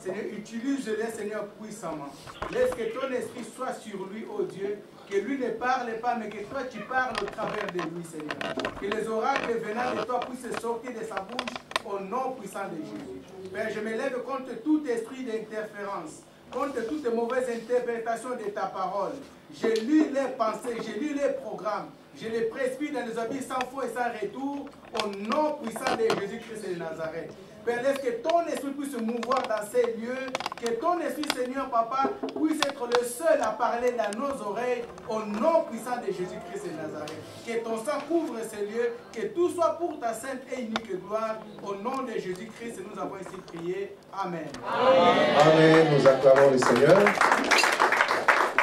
Seigneur, utilise-le, Seigneur, puissamment. Laisse que ton esprit soit sur lui, ô Dieu, que lui ne parle pas, mais que toi tu parles au travers de lui, Seigneur. Que les oracles venant de toi puissent sortir de sa bouche au nom puissant de Jésus. Père, je me lève contre tout esprit d'interférence, contre toute mauvaise interprétation de ta parole. Je lis les pensées, je lis les programmes, je les précipite dans les habits sans foi et sans retour, au nom puissant de Jésus-Christ de Nazareth. Père, laisse que ton esprit puisse se mouvoir dans ces lieux, que ton esprit, Seigneur, Papa, puisse être le seul à parler dans nos oreilles, au nom puissant de Jésus-Christ de Nazareth. Que ton sang couvre ces lieux, que tout soit pour ta sainte et unique gloire, au nom de Jésus-Christ, nous avons ici prié. Amen. Amen. Amen. Nous acclamons le Seigneur.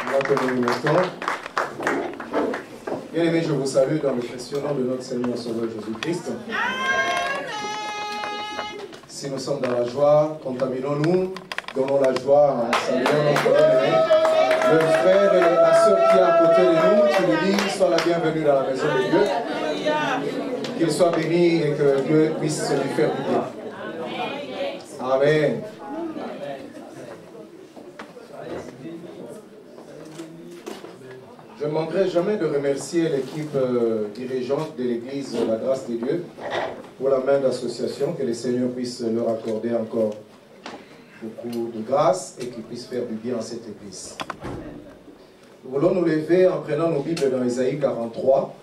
Nous nous mettons. Bien-aimés, je vous salue dans le précieux nom de notre Seigneur Sauveur Jésus-Christ. Si nous sommes dans la joie, contaminons-nous, donnons la joie en saluant notre bien-aimé. Le frère et la sœur qui est à côté de nous, tu lui dis, sois la bienvenue dans la maison de Dieu. Qu'il soit béni et que Dieu puisse lui faire du bien. Amen. Je ne manquerai jamais de remercier l'équipe dirigeante de l'Église La Grâce de Dieu pour la main d'association, que le Seigneur puisse leur accorder encore beaucoup de grâce et qu'il puisse faire du bien à cette Église. Nous voulons nous lever en prenant nos Bibles dans Ésaïe 43.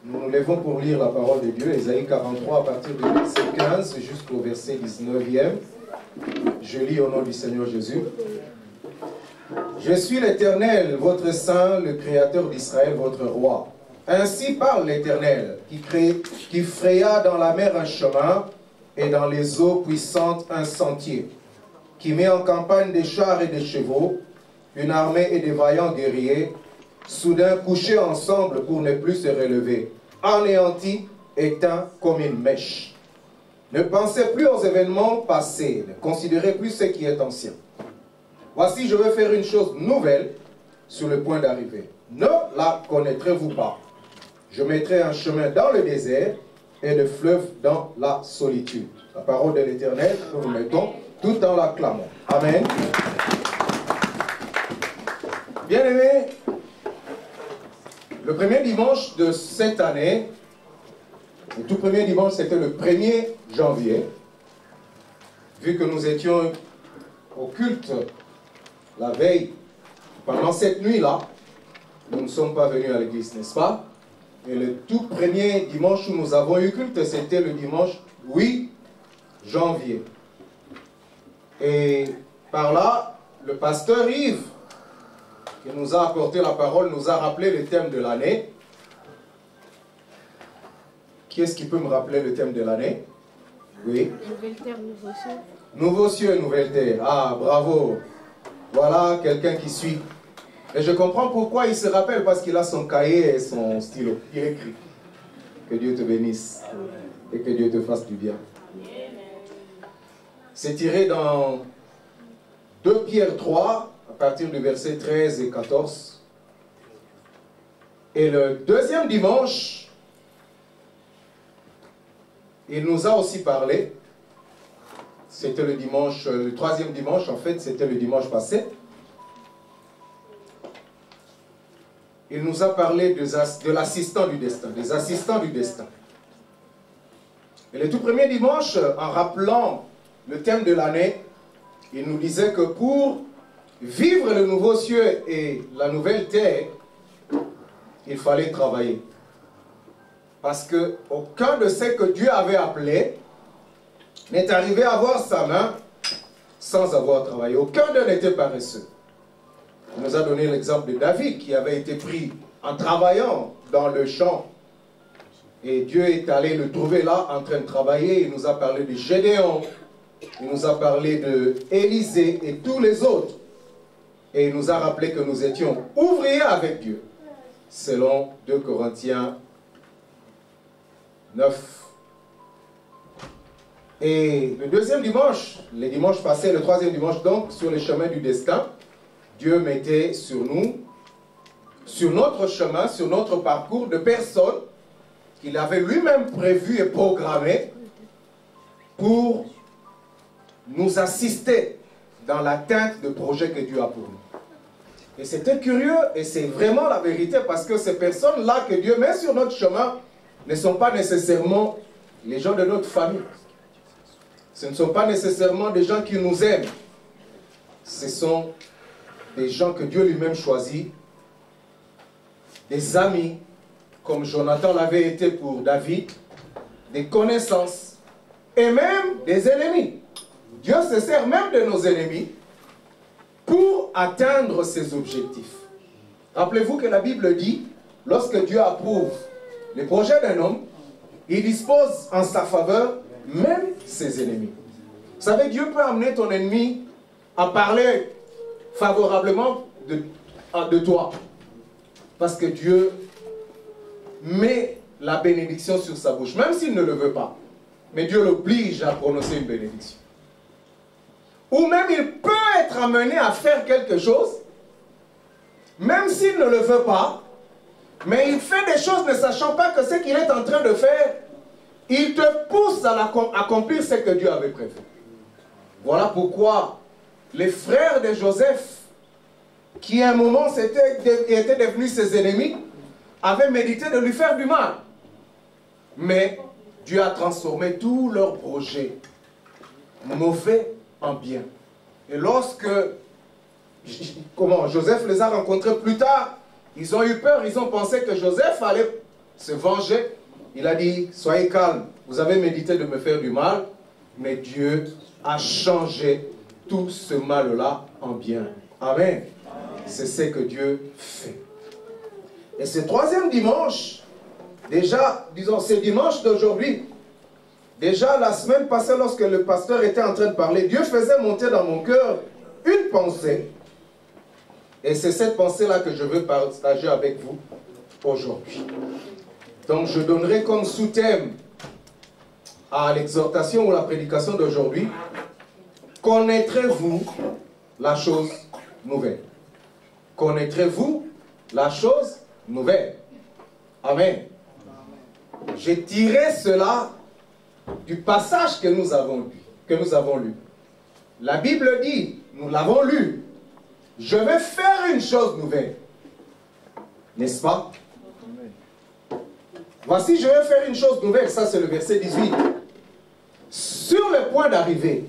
Nous nous levons pour lire la parole de Dieu, Ésaïe 43 à partir du verset 15 jusqu'au verset 19e. Je lis au nom du Seigneur Jésus. Je suis l'Éternel, votre Saint, le Créateur d'Israël, votre Roi. Ainsi parle l'Éternel, qui fraya dans la mer un chemin et dans les eaux puissantes un sentier, qui met en campagne des chars et des chevaux, une armée et des vaillants guerriers, soudain couchés ensemble pour ne plus se relever, anéantis, éteints comme une mèche. Ne pensez plus aux événements passés, ne considérez plus ce qui est ancien. Voici, je veux faire une chose nouvelle sur le point d'arriver. Ne la connaîtrez-vous pas? Je mettrai un chemin dans le désert et le fleuve dans la solitude. La parole de l'Éternel que nous mettons tout en l'acclamant. Amen. Bien-aimés, le premier dimanche de cette année, le tout premier dimanche, c'était le 1er janvier, vu que nous étions au culte la veille, pendant cette nuit-là, nous ne sommes pas venus à l'église, n'est-ce pas? Et le tout premier dimanche où nous avons eu culte, c'était le dimanche 8 janvier. Et par là, le pasteur Yves, qui nous a apporté la parole, nous a rappelé le thème de l'année. Qui est-ce qui peut me rappeler le thème de l'année? Oui. Nouvelle terre, nouveau ciel. Nouveau ciel, nouvelle terre. Ah, bravo. Voilà quelqu'un qui suit. Et je comprends pourquoi il se rappelle, parce qu'il a son cahier et son stylo. Il écrit. Que Dieu te bénisse et que Dieu te fasse du bien. C'est tiré dans 2 Pierre 3, à partir du verset 13 et 14. Et le deuxième dimanche, il nous a aussi parlé. C'était le dimanche, le troisième dimanche, en fait, c'était le dimanche passé. Il nous a parlé de l'assistant du destin, des assistants du destin. Et le tout premier dimanche, en rappelant le thème de l'année, il nous disait que pour vivre le nouveau ciel et la nouvelle terre, il fallait travailler. Parce qu'aucun de ceux que Dieu avait appelés n'est arrivé à voir sa main sans avoir travaillé. Aucun d'eux n'était paresseux. Il nous a donné l'exemple de David qui avait été pris en travaillant dans le champ. Et Dieu est allé le trouver là en train de travailler. Il nous a parlé de Gédéon. Il nous a parlé de Élisée et tous les autres. Et il nous a rappelé que nous étions ouvriers avec Dieu. Selon 2 Corinthiens 9. Et le deuxième dimanche, le dimanche passé, le troisième dimanche donc, sur le chemin du destin, Dieu mettait sur nous, sur notre chemin, sur notre parcours, de personnes qu'il avait lui-même prévues et programmées pour nous assister dans l'atteinte de projets que Dieu a pour nous. Et c'était curieux, et c'est vraiment la vérité, parce que ces personnes-là que Dieu met sur notre chemin ne sont pas nécessairement les gens de notre famille. Ce ne sont pas nécessairement des gens qui nous aiment. Ce sont des gens que Dieu lui-même choisit, des amis, comme Jonathan l'avait été pour David, des connaissances, et même des ennemis. Dieu se sert même de nos ennemis pour atteindre ses objectifs. Rappelez-vous que la Bible dit, lorsque Dieu approuve les projets d'un homme, il dispose en sa faveur même ses ennemis. Vous savez, Dieu peut amener ton ennemi à parler favorablement de toi. Parce que Dieu met la bénédiction sur sa bouche, même s'il ne le veut pas. Mais Dieu l'oblige à prononcer une bénédiction. Ou même il peut être amené à faire quelque chose, même s'il ne le veut pas, mais il fait des choses ne sachant pas que ce qu'il est en train de faire, il te pousse à accomplir ce que Dieu avait prévu. Voilà pourquoi les frères de Joseph, qui à un moment étaient devenus ses ennemis, avaient médité de lui faire du mal. Mais Dieu a transformé tous leurs projets mauvais en bien. Et lorsque Joseph les a rencontrés plus tard, ils ont eu peur, ils ont pensé que Joseph allait se venger. Il a dit, soyez calmes, vous avez médité de me faire du mal, mais Dieu a changé tout ce mal-là en bien. Amen. C'est ce que Dieu fait. Et ce troisième dimanche, déjà, disons, ce dimanche d'aujourd'hui, déjà la semaine passée, lorsque le pasteur était en train de parler, Dieu faisait monter dans mon cœur une pensée. Et c'est cette pensée-là que je veux partager avec vous aujourd'hui. Donc je donnerai comme sous-thème à l'exhortation ou la prédication d'aujourd'hui, connaîtrez-vous la chose nouvelle? Connaîtrez-vous la chose nouvelle? Amen. J'ai tiré cela du passage que nous avons lu. La Bible dit, nous l'avons lu, je vais faire une chose nouvelle. N'est-ce pas? Voici, je vais faire une chose nouvelle. Ça, c'est le verset 18. Sur le point d'arriver,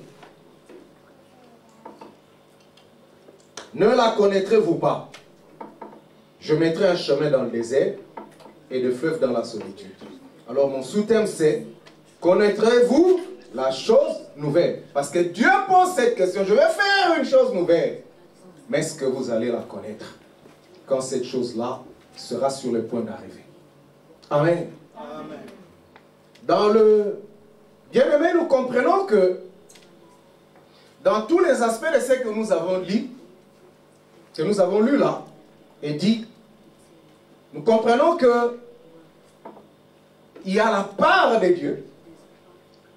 ne la connaîtrez-vous pas? Je mettrai un chemin dans le désert et de fleuves dans la solitude. Alors, mon sous-thème, c'est connaîtrez-vous la chose nouvelle? Parce que Dieu pose cette question. Je vais faire une chose nouvelle. Mais est-ce que vous allez la connaître quand cette chose-là sera sur le point d'arriver? Amen. Amen. Dans le bien-aimé, nous comprenons que dans tous les aspects de ce que nous avons lu là, et dit, nous comprenons que il y a la part de Dieu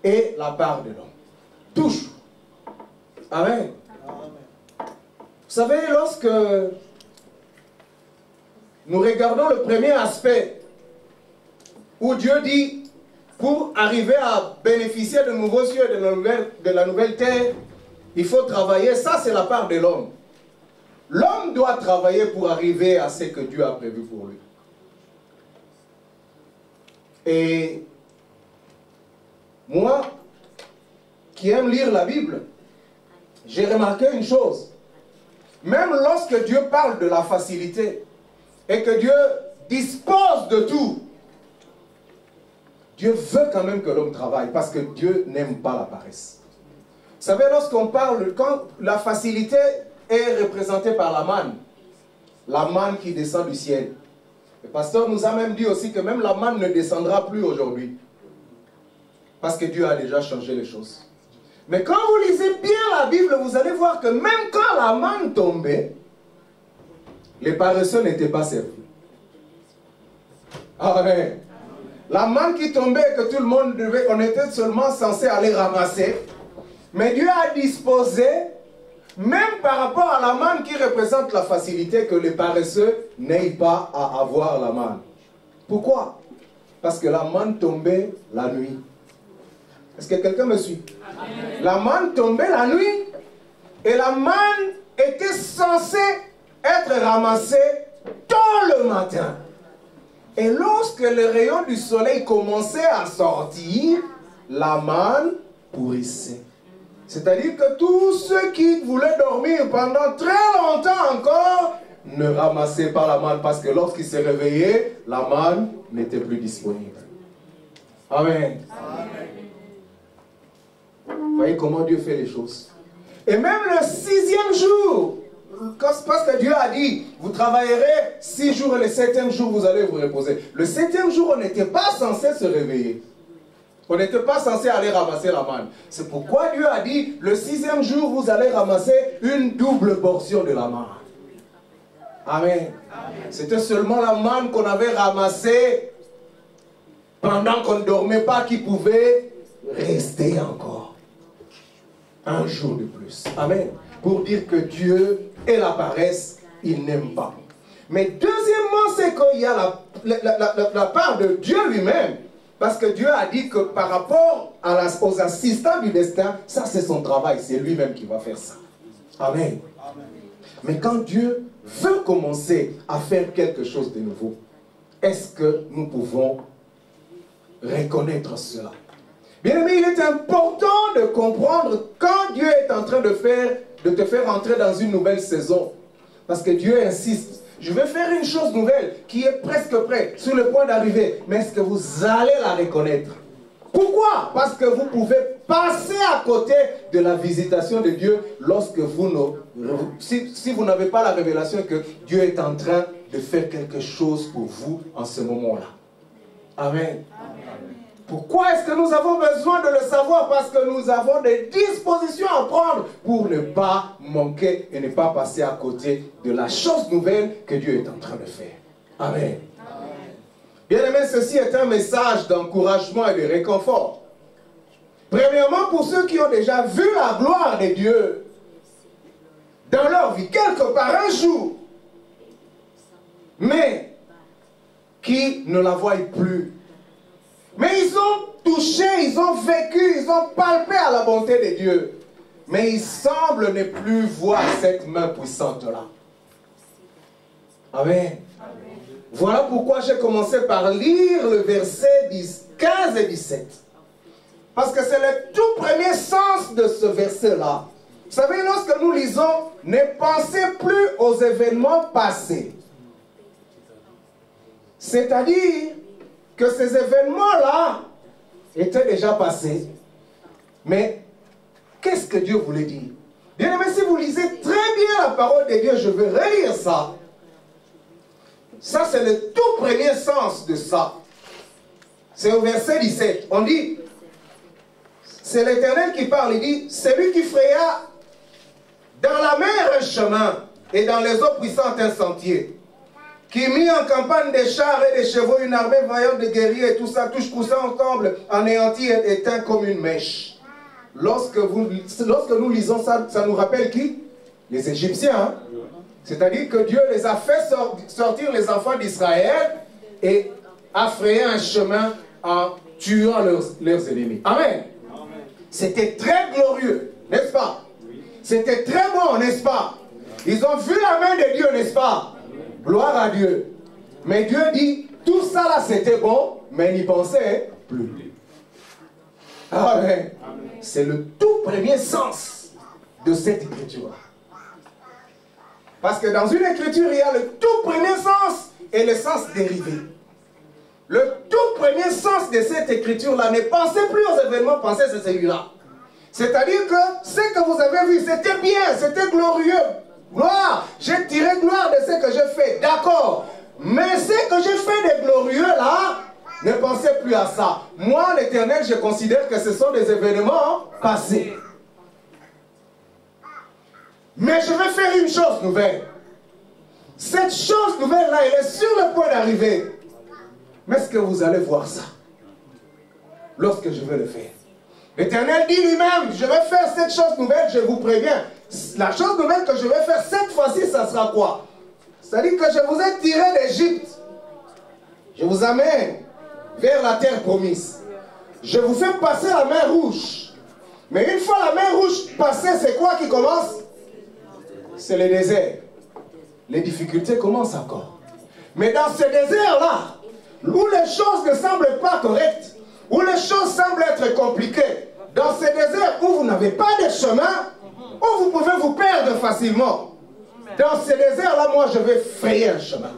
et la part de l'homme. Toujours. Amen. Vous savez, lorsque nous regardons le premier aspect où Dieu dit, pour arriver à bénéficier de nouveaux cieux et de la nouvelle terre, il faut travailler. Ça, c'est la part de l'homme. L'homme doit travailler pour arriver à ce que Dieu a prévu pour lui. Et moi, qui aime lire la Bible, j'ai remarqué une chose. Même lorsque Dieu parle de la facilité et que Dieu dispose de tout, Dieu veut quand même que l'homme travaille parce que Dieu n'aime pas la paresse. Vous savez, lorsqu'on parle, quand la facilité est représentée par la manne qui descend du ciel. Le pasteur nous a même dit aussi que même la manne ne descendra plus aujourd'hui. Parce que Dieu a déjà changé les choses. Mais quand vous lisez bien la Bible, vous allez voir que même quand la manne tombait, les paresseux n'étaient pas servis. Amen. La manne qui tombait, que tout le monde devait, on était seulement censé aller ramasser. Mais Dieu a disposé, même par rapport à la manne qui représente la facilité, que les paresseux n'aient pas à avoir la manne. Pourquoi? Parce que la manne tombait la nuit. Est-ce que quelqu'un me suit? La manne tombait la nuit et la manne était censée être ramassée tôt le matin. Et lorsque les rayons du soleil commençaient à sortir, la manne pourrissait. C'est-à-dire que tous ceux qui voulaient dormir pendant très longtemps encore ne ramassaient pas la manne parce que lorsqu'ils se réveillaient, la manne n'était plus disponible. Amen. Vous voyez comment Dieu fait les choses. Et même le 6e jour, parce que Dieu a dit, vous travaillerez 6 jours et le 7e jour, vous allez vous reposer. Le 7e jour, on n'était pas censé se réveiller. On n'était pas censé aller ramasser la manne. C'est pourquoi Dieu a dit, le 6e jour, vous allez ramasser une double portion de la manne. Amen. C'était seulement la manne qu'on avait ramassée pendant qu'on ne dormait pas qui pouvait rester encore. Un jour de plus. Amen. Pour dire que Dieu et la paresse, il n'aime pas. Mais deuxièmement, c'est qu'il y a la part de Dieu lui-même. Parce que Dieu a dit que par rapport aux assistants du destin, ça c'est son travail, c'est lui-même qui va faire ça. Amen. Amen. Mais quand Dieu veut commencer à faire quelque chose de nouveau, est-ce que nous pouvons reconnaître cela? Bien aimé, il est important de comprendre quand Dieu est en train de te faire entrer dans une nouvelle saison. Parce que Dieu insiste. Je vais faire une chose nouvelle qui est presque prête, sur le point d'arriver. Mais est-ce que vous allez la reconnaître? Pourquoi? Parce que vous pouvez passer à côté de la visitation de Dieu lorsque si vous n'avez pas la révélation que Dieu est en train de faire quelque chose pour vous en ce moment-là. Amen. Pourquoi est-ce que nous avons besoin de le savoir? Parce que nous avons des dispositions à prendre pour ne pas manquer et ne pas passer à côté de la chose nouvelle que Dieu est en train de faire. Amen. Bien aimé, ceci est un message d'encouragement et de réconfort. Premièrement, pour ceux qui ont déjà vu la gloire de Dieu dans leur vie, quelque part un jour, mais qui ne la voient plus. Mais ils ont touché, ils ont vécu, ils ont palpé à la bonté de Dieu. Mais ils semblent ne plus voir cette main puissante-là. Amen. Voilà pourquoi j'ai commencé par lire le verset 15 et 17. Parce que c'est le tout premier sens de ce verset-là. Vous savez, lorsque nous lisons, ne pensez plus aux événements passés. C'est-à-dire que ces événements-là étaient déjà passés. Mais qu'est-ce que Dieu voulait dire? Bien aimé, si vous lisez très bien la parole de Dieu, je vais relire ça. Ça, c'est le tout premier sens de ça. C'est au verset 17. On dit, c'est l'Éternel qui parle. Il dit, c'est lui qui fraya dans la mer un chemin et dans les eaux puissantes un sentier, qui mit en campagne des chars et des chevaux, une armée vaillante de guerriers et tout ça, tous coussant ensemble, anéantis et éteints comme une mèche. Lorsque nous lisons ça, ça nous rappelle qui? Les Égyptiens. Hein? C'est-à-dire que Dieu les a fait sortir les enfants d'Israël et a frayé un chemin en tuant leurs ennemis. Amen. C'était très glorieux, n'est-ce pas? C'était très bon, n'est-ce pas? Ils ont vu la main de Dieu, n'est-ce pas? Gloire à Dieu. Mais Dieu dit, tout ça là c'était bon, mais il n'y pensait plus. Amen. C'est le tout premier sens de cette écriture. Parce que dans une écriture, il y a le tout premier sens et le sens dérivé. Le tout premier sens de cette écriture-là, ne pensez plus aux événements passés, c'est celui-là. C'est-à-dire que ce que vous avez vu, c'était bien, c'était glorieux. Gloire, j'ai tiré gloire de ce que j'ai fait, d'accord. Mais ce que j'ai fait de glorieux là, ne pensez plus à ça. Moi, l'Éternel, je considère que ce sont des événements passés. Mais je vais faire une chose nouvelle. Cette chose nouvelle-là, elle est sur le point d'arriver. Mais est-ce que vous allez voir ça lorsque je vais le faire? L'Éternel dit lui-même, je vais faire cette chose nouvelle, je vous préviens. La chose nouvelle que je vais faire cette fois-ci, ça sera quoi? C'est-à-dire que je vous ai tiré d'Égypte. Je vous amène vers la terre promise. je vous fais passer la mer rouge. Mais une fois la mer rouge passée, c'est quoi qui commence? C'est le désert. Les difficultés commencent encore. Mais dans ce désert-là, où les choses ne semblent pas correctes, où les choses semblent être compliquées, dans ce désert où vous n'avez pas de chemin, où vous pouvez vous perdre facilement, dans ce désert-là, moi, je vais frayer un chemin.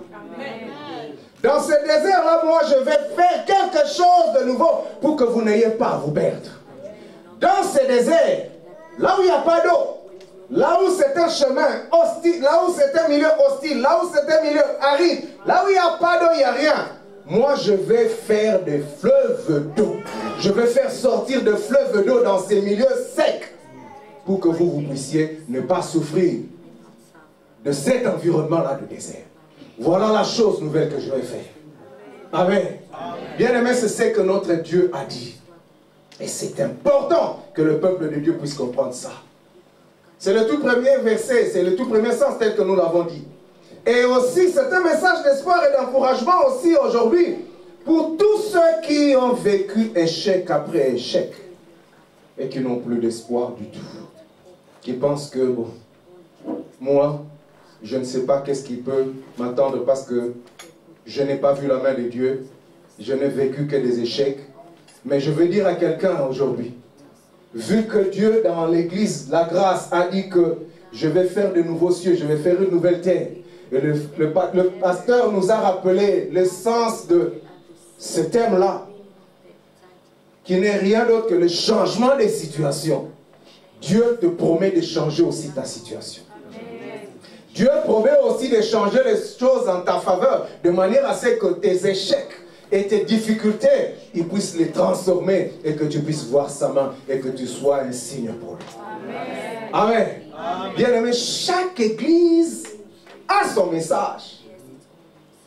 Dans ce désert-là, moi, je vais faire quelque chose de nouveau pour que vous n'ayez pas à vous perdre. Dans ce désert, là où il n'y a pas d'eau, là où c'est un chemin hostile, là où c'est un milieu hostile, là où c'est un milieu aride, là où il n'y a pas d'eau, il n'y a rien. Moi, je vais faire des fleuves d'eau. Je vais faire sortir de fleuves d'eau dans ces milieux secs pour que vous puissiez ne pas souffrir de cet environnement-là de désert. Voilà la chose nouvelle que je vais faire. Amen. Bien-aimé, c'est ce que notre Dieu a dit. Et c'est important que le peuple de Dieu puisse comprendre ça. C'est le tout premier verset, c'est le tout premier sens tel que nous l'avons dit. Et aussi, c'est un message d'espoir et d'encouragement aussi aujourd'hui pour tous ceux qui ont vécu échec après échec et qui n'ont plus d'espoir du tout. Qui pensent que, bon, moi, je ne sais pas qu'est-ce qui peut m'attendre parce que je n'ai pas vu la main de Dieu, je n'ai vécu que des échecs. Mais je veux dire à quelqu'un aujourd'hui, vu que Dieu dans l'église, la grâce, a dit que je vais faire de nouveaux cieux, je vais faire une nouvelle terre. Et le pasteur nous a rappelé le sens de ce thème-là, qui n'est rien d'autre que le changement des situations. Dieu te promet de changer aussi ta situation. Dieu promet aussi de changer les choses en ta faveur, de manière à ce que tes échecs et tes difficultés, il puisse les transformer et que tu puisses voir sa main et que tu sois un signe pour lui. Amen. Amen. Bien-aimé, chaque église a son message.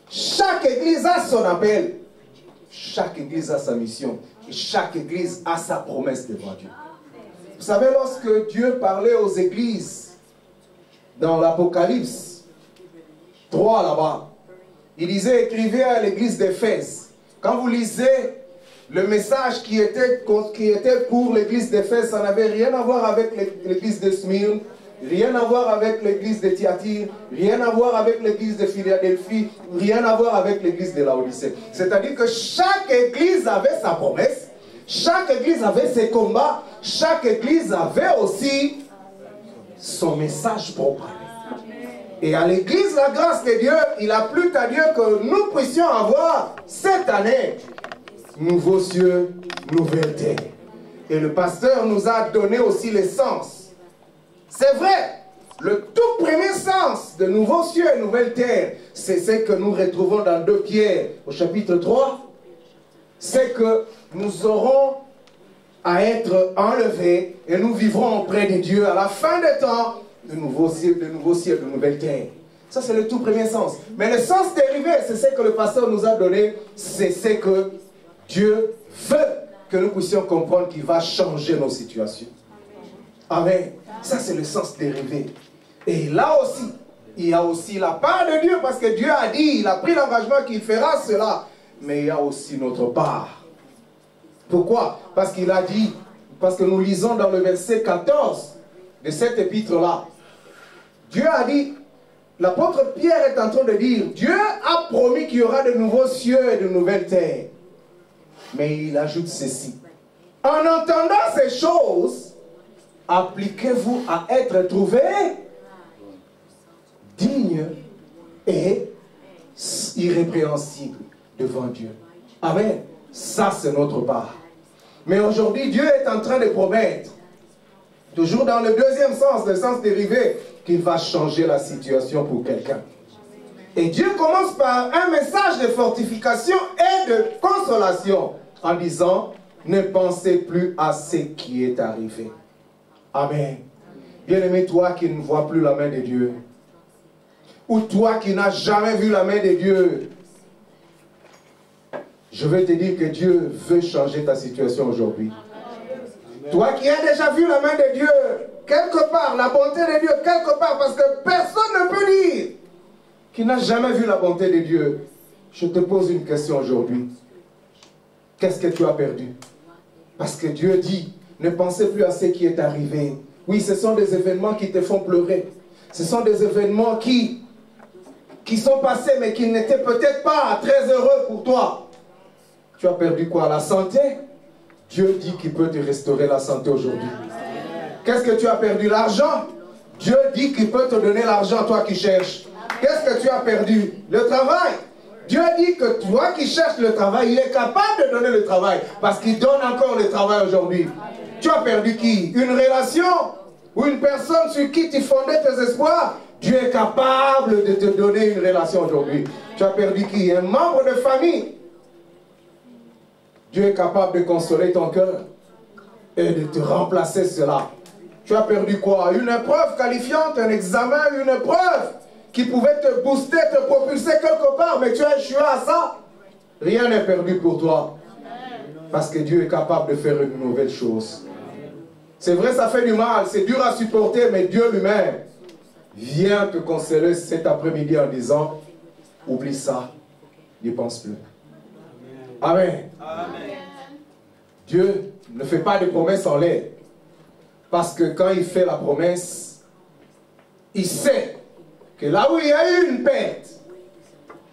Chaque église a son appel. Chaque église a sa mission. Et chaque église a sa promesse devant Dieu. Vous savez, lorsque Dieu parlait aux églises dans l'Apocalypse 3 là-bas, il disait, écrivez à l'église d'Éphèse. Quand vous lisez le message qui était pour l'église d'Éphèse, ça n'avait rien à voir avec l'église de Smyrne, rien à voir avec l'église de Thyatire, rien à voir avec l'église de Philadelphie, rien à voir avec l'église de Laodicée. C'est-à-dire que chaque église avait sa promesse, chaque église avait ses combats, chaque église avait aussi son message propre. Et à l'église, la grâce de Dieu, il a plu à Dieu que nous puissions avoir cette année nouveaux cieux, nouvelle terre. Et le pasteur nous a donné aussi les sens. C'est vrai, le tout premier sens de nouveaux cieux et nouvelle terre, c'est ce que nous retrouvons dans 2 Pierre au chapitre 3. C'est que nous aurons à être enlevés et nous vivrons auprès de Dieu à la fin des temps. De nouveaux cieux, de nouvelles terres. Ça, c'est le tout premier sens. Mais le sens dérivé, c'est ce que le pasteur nous a donné, c'est ce que Dieu veut que nous puissions comprendre qu'il va changer nos situations. Amen. Ça, c'est le sens dérivé. Et là aussi, il y a aussi la part de Dieu, parce que Dieu a dit, il a pris l'engagement qu'il fera cela. Mais il y a aussi notre part. Pourquoi? Parce qu'il a dit, parce que nous lisons dans le verset 14 de cet épître-là, Dieu a dit, l'apôtre Pierre est en train de dire, Dieu a promis qu'il y aura de nouveaux cieux et de nouvelles terres. Mais il ajoute ceci. En entendant ces choses, appliquez-vous à être trouvés dignes et irrépréhensibles devant Dieu. Amen. Ça, c'est notre part. Mais aujourd'hui, Dieu est en train de promettre, toujours dans le deuxième sens, le sens dérivé, qu'il va changer la situation pour quelqu'un. Et Dieu commence par un message de fortification et de consolation en disant, ne pensez plus à ce qui est arrivé. Amen. Bien-aimé, toi qui ne vois plus la main de Dieu, ou toi qui n'as jamais vu la main de Dieu, je veux te dire que Dieu veut changer ta situation aujourd'hui. Toi qui as déjà vu la main de Dieu, quelque part, la bonté de Dieu, quelque part, parce que personne ne peut dire qu'il n'a jamais vu la bonté de Dieu. Je te pose une question aujourd'hui. Qu'est-ce que tu as perdu? Parce que Dieu dit, ne pensez plus à ce qui est arrivé. Oui, ce sont des événements qui te font pleurer. Ce sont des événements qui sont passés, mais qui n'étaient peut-être pas très heureux pour toi. Tu as perdu quoi? La santé? Dieu dit qu'il peut te restaurer la santé aujourd'hui. Qu'est-ce que tu as perdu? L'argent? Dieu dit qu'il peut te donner l'argent, toi qui cherches. Qu'est-ce que tu as perdu? Le travail? Dieu dit que toi qui cherches le travail, il est capable de donner le travail. Parce qu'il donne encore le travail aujourd'hui. Tu as perdu qui? Une relation? Ou une personne sur qui tu fondais tes espoirs? Dieu est capable de te donner une relation aujourd'hui. Tu as perdu qui? Un membre de famille? Dieu est capable de consoler ton cœur et de te remplacer cela. Tu as perdu quoi? Une épreuve qualifiante, un examen, une épreuve qui pouvait te booster, te propulser quelque part, mais tu as échoué à ça. Rien n'est perdu pour toi. Parce que Dieu est capable de faire une nouvelle chose. C'est vrai, ça fait du mal, c'est dur à supporter, mais Dieu lui-même vient te consoler cet après-midi en disant, oublie ça, n'y pense plus. Amen. Amen. Dieu ne fait pas de promesses en l'air. Parce que quand il fait la promesse, il sait que là où il y a eu une perte,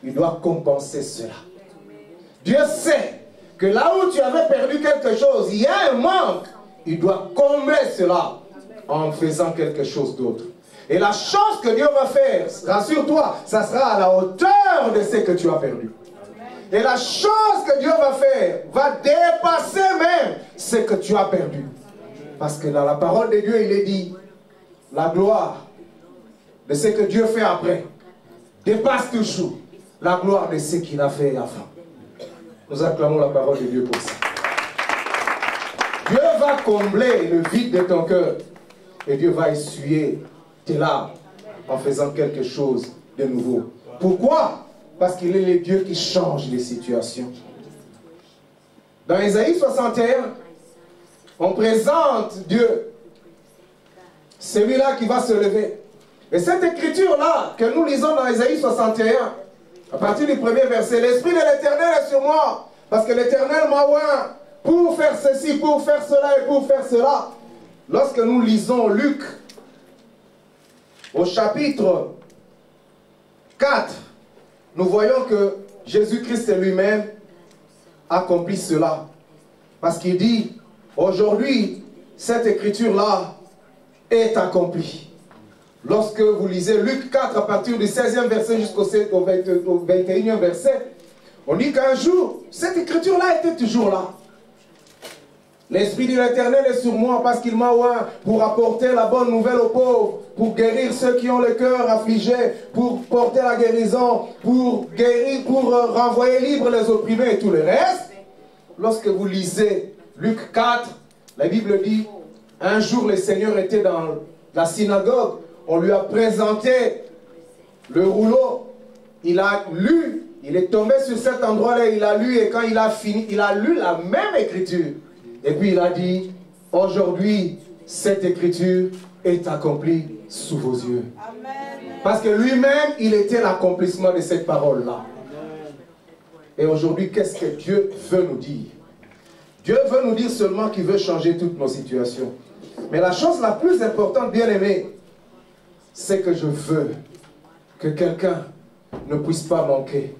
il doit compenser cela. Dieu sait que là où tu avais perdu quelque chose, il y a un manque, il doit combler cela en faisant quelque chose d'autre. Et la chose que Dieu va faire, rassure-toi, ça sera à la hauteur de ce que tu as perdu. Et la chose que Dieu va faire va dépasser même ce que tu as perdu. Parce que dans la parole de Dieu, il est dit, la gloire de ce que Dieu fait après dépasse toujours la gloire de ce qu'il a fait avant. Nous acclamons la parole de Dieu pour ça. Dieu va combler le vide de ton cœur et Dieu va essuyer tes larmes en faisant quelque chose de nouveau. Pourquoi? Parce qu'il est le Dieu qui change les situations. Dans Ésaïe 61, on présente Dieu, celui-là qui va se lever. Et cette écriture-là que nous lisons dans Ésaïe 61, à partir du premier verset, l'Esprit de l'Éternel est sur moi, parce que l'Éternel m'a oint pour faire ceci, pour faire cela et pour faire cela. Lorsque nous lisons Luc, au chapitre 4, nous voyons que Jésus-Christ lui-même accomplit cela. Parce qu'il dit, aujourd'hui, cette écriture-là est accomplie. Lorsque vous lisez Luc 4, à partir du 16e verset jusqu'au 21e verset, on dit qu'un jour, cette écriture-là était toujours là. L'Esprit de l'Éternel est sur moi parce qu'il m'a oint pour apporter la bonne nouvelle aux pauvres, pour guérir ceux qui ont le cœur affligé, pour porter la guérison, pour guérir, pour renvoyer libres les opprimés et tout le reste. Lorsque vous lisez Luc 4, la Bible dit, un jour le Seigneur était dans la synagogue, on lui a présenté le rouleau, il a lu, il est tombé sur cet endroit-là, il a lu et quand il a fini, il a lu la même écriture. Et puis il a dit, aujourd'hui, cette écriture est accomplie sous vos yeux. Amen. Parce que lui-même, il était l'accomplissement de cette parole-là. Et aujourd'hui, qu'est-ce que Dieu veut nous dire? Dieu veut nous dire seulement qu'il veut changer toutes nos situations. Mais la chose la plus importante, bien aimé, c'est que je veux que quelqu'un ne puisse pas manquer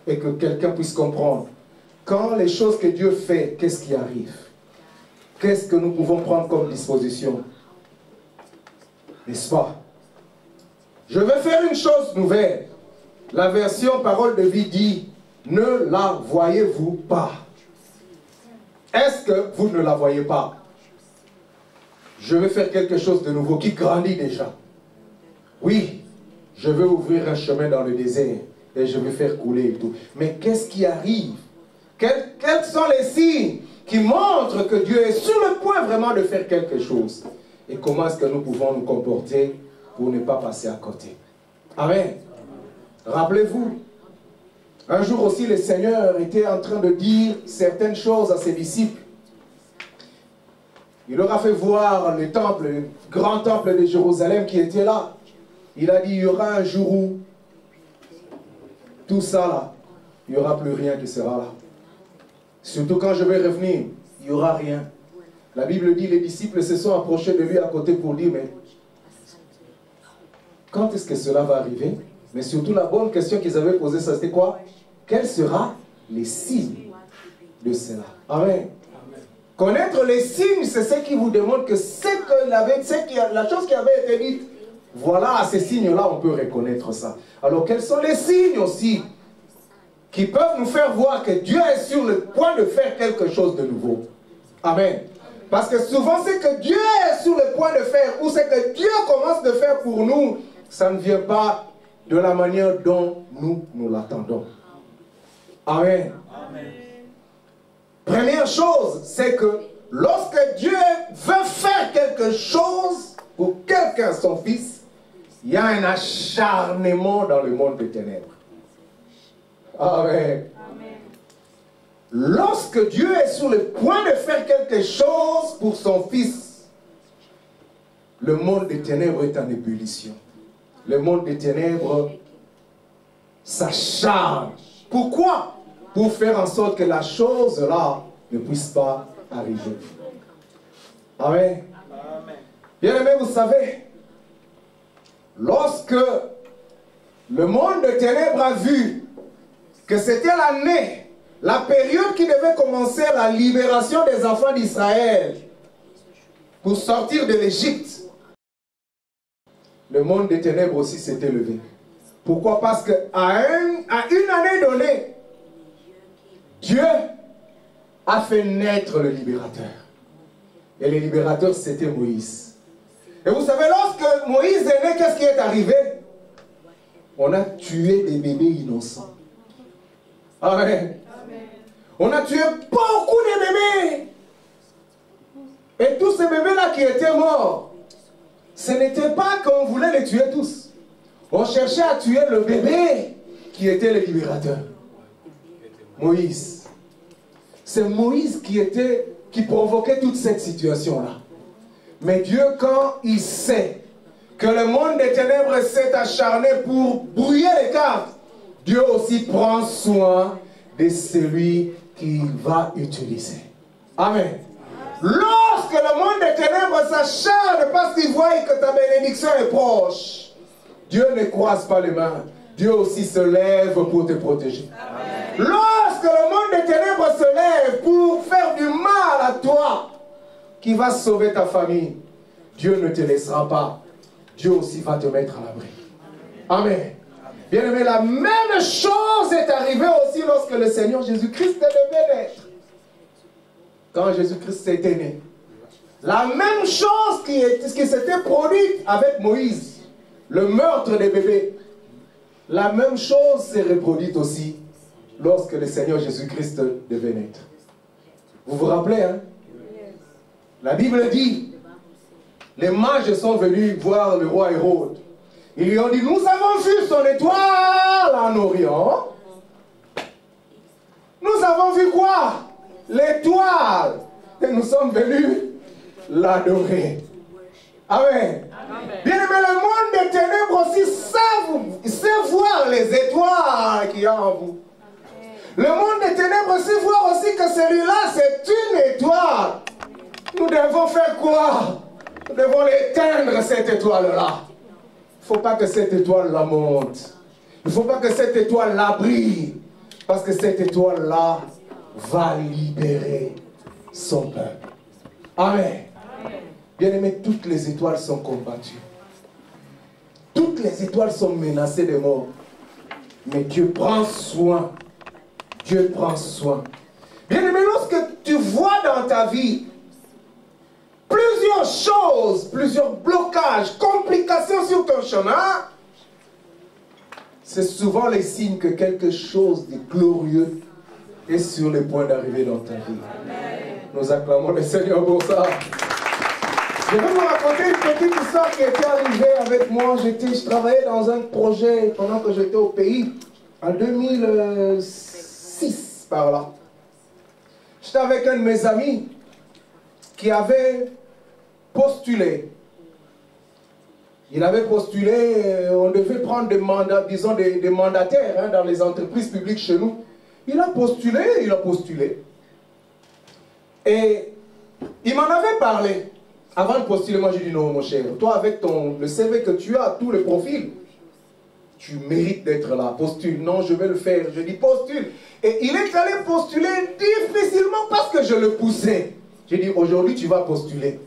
et que quelqu'un puisse comprendre. Quand les choses que Dieu fait, qu'est-ce qui arrive? Qu'est-ce que nous pouvons prendre comme disposition? N'est-ce pas? Je vais faire une chose nouvelle. La version Parole de vie dit, ne la voyez-vous pas? Est-ce que vous ne la voyez pas? Je vais faire quelque chose de nouveau qui grandit déjà. Oui, je vais ouvrir un chemin dans le désert et je vais faire couler et tout. Mais qu'est-ce qui arrive? Quels sont les signes qui montrent que Dieu est sur le point vraiment de faire quelque chose? Et comment est-ce que nous pouvons nous comporter pour ne pas passer à côté? Amen. Rappelez-vous, un jour aussi le Seigneur était en train de dire certaines choses à ses disciples. Il leur a fait voir le temple, le grand temple de Jérusalem qui était là. Il a dit, il y aura un jour où tout ça là, il n'y aura plus rien qui sera là. Surtout quand je vais revenir, il n'y aura rien. La Bible dit, les disciples se sont approchés de lui à côté pour dire, mais quand est-ce que cela va arriver? Mais surtout la bonne question qu'ils avaient posée, ça c'était quoi? Quels seront les signes de cela? Amen. Connaître les signes, c'est ce qui vous démontre que la chose qui avait été dite, voilà, à ces signes-là, on peut reconnaître ça. Alors, quels sont les signes aussi qui peuvent nous faire voir que Dieu est sur le point de faire quelque chose de nouveau? Amen. Parce que souvent, c'est que Dieu est sur le point de faire, ou c'est que Dieu commence de faire pour nous, ça ne vient pas de la manière dont nous l'attendons. Amen. Amen. Première chose, c'est que lorsque Dieu veut faire quelque chose pour quelqu'un, son fils, il y a un acharnement dans le monde des ténèbres. Amen. Amen. Lorsque Dieu est sur le point de faire quelque chose pour son fils, le monde des ténèbres est en ébullition. Le monde des ténèbres s'acharne. Pourquoi? Pour faire en sorte que la chose-là ne puisse pas arriver. Amen. Bien-aimés, vous savez, lorsque le monde des ténèbres a vu que c'était l'année, la période qui devait commencer la libération des enfants d'Israël pour sortir de l'Égypte, le monde des ténèbres aussi s'était levé. Pourquoi? Parce qu'à une année donnée, Dieu a fait naître le libérateur. Et le libérateur, c'était Moïse. Et vous savez, lorsque Moïse est né, qu'est-ce qui est arrivé? On a tué des bébés innocents. Amen. On a tué beaucoup de bébés. Et tous ces bébés-là qui étaient morts, ce n'était pas qu'on voulait les tuer tous. On cherchait à tuer le bébé qui était le libérateur. Moïse. C'est Moïse qui provoquait toute cette situation-là. Mais Dieu, quand il sait que le monde des ténèbres s'est acharné pour brouiller les cartes, Dieu aussi prend soin de celui qu'il va utiliser. Amen. Lorsque le monde des ténèbres s'acharne parce qu'il voit que ta bénédiction est proche, Dieu ne croise pas les mains. Dieu aussi se lève pour te protéger. Amen. Lorsque le monde des ténèbres se lève pour faire du mal à toi, qui va sauver ta famille, Dieu ne te laissera pas. Dieu aussi va te mettre à l'abri. Amen. Bien-aimé, la même chose est arrivée aussi lorsque le Seigneur Jésus-Christ devait naître. Quand Jésus-Christ était né. La même chose qui s'était produite avec Moïse, le meurtre des bébés. La même chose s'est reproduite aussi lorsque le Seigneur Jésus-Christ devait naître. Vous vous rappelez, hein? La Bible dit, les mages sont venus voir le roi Hérode. Ils lui ont dit, nous avons vu son étoile en Orient. Nous avons vu quoi? L'étoile. Et nous sommes venus l'adorer. Amen. Bien aimé, le monde des ténèbres aussi sait voir les étoiles qu'il y a en vous. Le monde des ténèbres sait voir aussi que celui-là, c'est une étoile. Nous devons faire quoi? Nous devons l'éteindre, cette étoile-là. Il ne faut pas que cette étoile-là monte. Il ne faut pas que cette étoile-là brille. Parce que cette étoile-là va libérer son peuple. Amen. Bien-aimés, toutes les étoiles sont combattues. Toutes les étoiles sont menacées de mort. Mais Dieu prend soin. Dieu prend soin. Bien-aimé, lorsque tu vois dans ta vie plusieurs choses, plusieurs blocages, complications sur ton chemin, c'est souvent les signes que quelque chose de glorieux est sur le point d'arriver dans ta vie. Amen. Nous acclamons le Seigneur pour ça. Je vais vous raconter une petite histoire qui était arrivée avec moi. Je travaillais dans un projet pendant que j'étais au pays, en 2006, par là. J'étais avec un de mes amis qui avait postulé. Il avait postulé, on devait prendre des mandats, disons des mandataires hein, dans les entreprises publiques chez nous. Il a postulé, il a postulé. Et il m'en avait parlé. Avant de postuler, moi j'ai dit non mon cher, toi avec le CV que tu as, tout le profil, tu mérites d'être là, postule. Non, je vais le faire. Je dis postule. Et il est allé postuler difficilement parce que je le poussais. J'ai dit aujourd'hui tu vas postuler.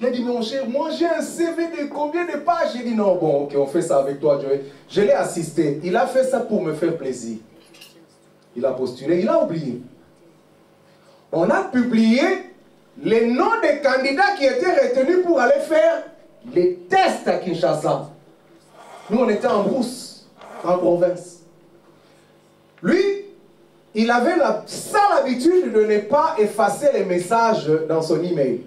Il a dit mon cher, moi j'ai un CV de combien de pages? J'ai dit non, bon ok, on fait ça avec toi. Je l'ai assisté. Il a fait ça pour me faire plaisir. Il a postulé, il a oublié. On a publié les noms des candidats qui étaient retenus pour aller faire les tests à Kinshasa. Nous, on était en brousse, en province. Lui, il avait la sale habitude de ne pas effacer les messages dans son email.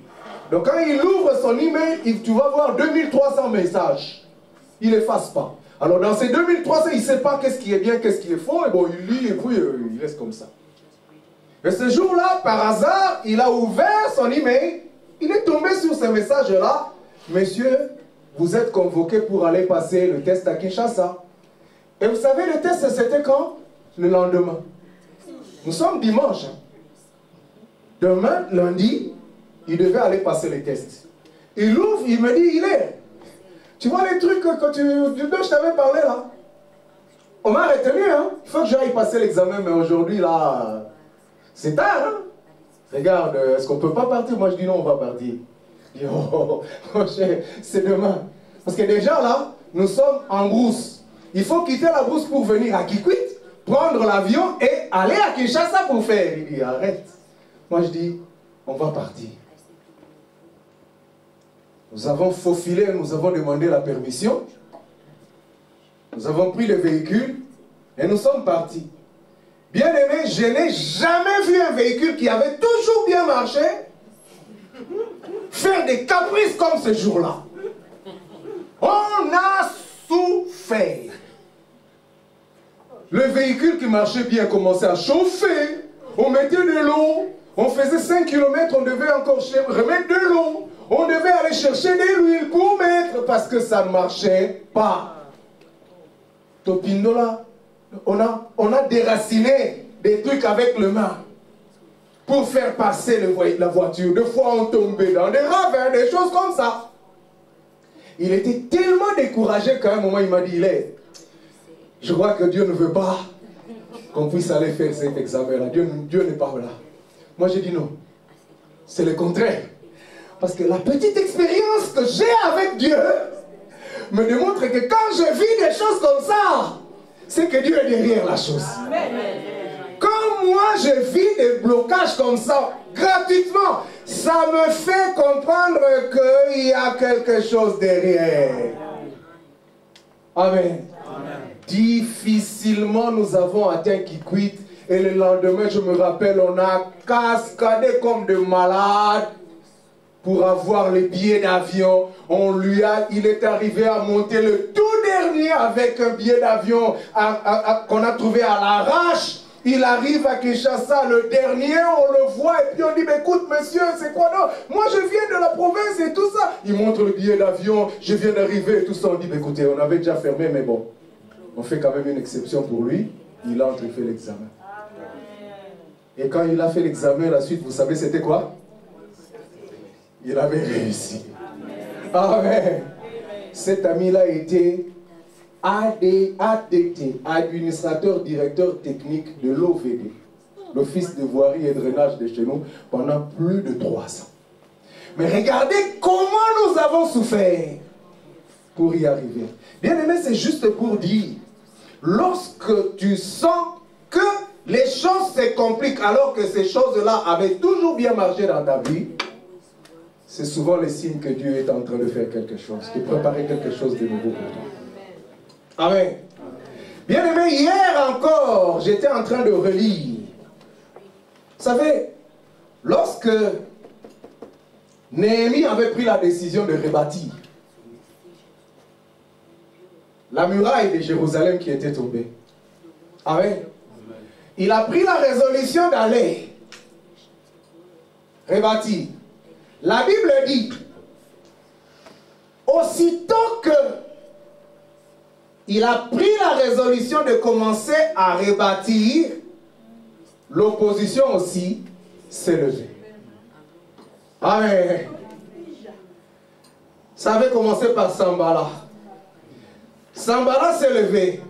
Donc, quand il ouvre son email, tu vas voir 2300 messages. Il n'efface pas. Alors, dans ces 2300, il ne sait pas qu'est-ce qui est bien, qu'est-ce qui est faux. Et bon, il lit et puis il laisse comme ça. Et ce jour-là, par hasard, il a ouvert son email. Il est tombé sur ce message-là. Monsieur, vous êtes convoqué pour aller passer le test à Kinshasa. Et vous savez, le test, c'était quand? Le lendemain. Nous sommes dimanche. Demain, lundi, il devait aller passer le test. Il ouvre, il me dit, il est. Tu vois les trucs dont je t'avais parlé là? On m'a retenu, hein? Il faut que j'aille passer l'examen, mais aujourd'hui, là, c'est tard, hein? Regarde, est-ce qu'on ne peut pas partir? Moi, je dis non, on va partir. Je dis, oh, c'est demain. Parce que déjà, là, nous sommes en brousse. Il faut quitter la brousse pour venir à Kikwit, prendre l'avion et aller à Kinshasa pour faire. Il dit, arrête. Moi, je dis, on va partir. Nous avons faufilé, nous avons demandé la permission. Nous avons pris le véhicule et nous sommes partis. Bien aimé, je n'ai jamais vu un véhicule qui avait toujours bien marché faire des caprices comme ce jour-là. On a souffert. Le véhicule qui marchait bien commençait à chauffer. On mettait de l'eau. On faisait 5 km, on devait encore remettre de l'eau. On devait aller chercher de l'huile pour mettre parce que ça ne marchait pas. Topindola, on a déraciné des trucs avec le main pour faire passer la voiture. Des fois, on tombait dans des ravins, des choses comme ça. Il était tellement découragé qu'à un moment, il m'a dit, je crois que Dieu ne veut pas qu'on puisse aller faire cet examen-là. Dieu n'est pas là. Moi, j'ai dit non. C'est le contraire. Parce que la petite expérience que j'ai avec Dieu me démontre que quand je vis des choses comme ça, c'est que Dieu est derrière la chose. Amen. Quand moi je vis des blocages comme ça, gratuitement, ça me fait comprendre qu'il y a quelque chose derrière. Amen. Amen. Difficilement nous avons atteint Kikwit et le lendemain, je me rappelle, on a cascadé comme des malades pour avoir les billets d'avion. Il est arrivé à monter le tout dernier avec un billet d'avion qu'on a trouvé à l'arrache. Il arrive à Kinshasa, le dernier, on le voit et puis on dit, mais écoute monsieur, c'est quoi? Non, moi je viens de la province et tout ça. Il montre le billet d'avion, je viens d'arriver et tout ça. On dit, mais écoutez, on avait déjà fermé, mais bon, on fait quand même une exception pour lui. Il entre et fait l'examen. Et quand il a fait l'examen, la suite, vous savez, c'était quoi? Il avait réussi. Amen. Cet ami-là était ADT, administrateur directeur technique de l'OVD, l'Office de voirie et drainage de chez nous, pendant plus de 3 ans. Mais regardez comment nous avons souffert pour y arriver. Bien aimé, c'est juste pour dire, lorsque tu sens que les choses se compliquent alors que ces choses-là avaient toujours bien marché dans ta vie, c'est souvent le signe que Dieu est en train de faire quelque chose, de préparer quelque chose de nouveau pour toi. Amen. Bien aimé, hier encore, j'étais en train de relire. Vous savez, lorsque Néhémie avait pris la décision de rebâtir la muraille de Jérusalem qui était tombée. Amen. Il a pris la résolution d'aller rebâtir. La Bible dit, aussitôt que il a pris la résolution de commencer à rebâtir, l'opposition aussi s'est levée. Amen. Ça avait commencé par Sambala. Sambala s'est levé.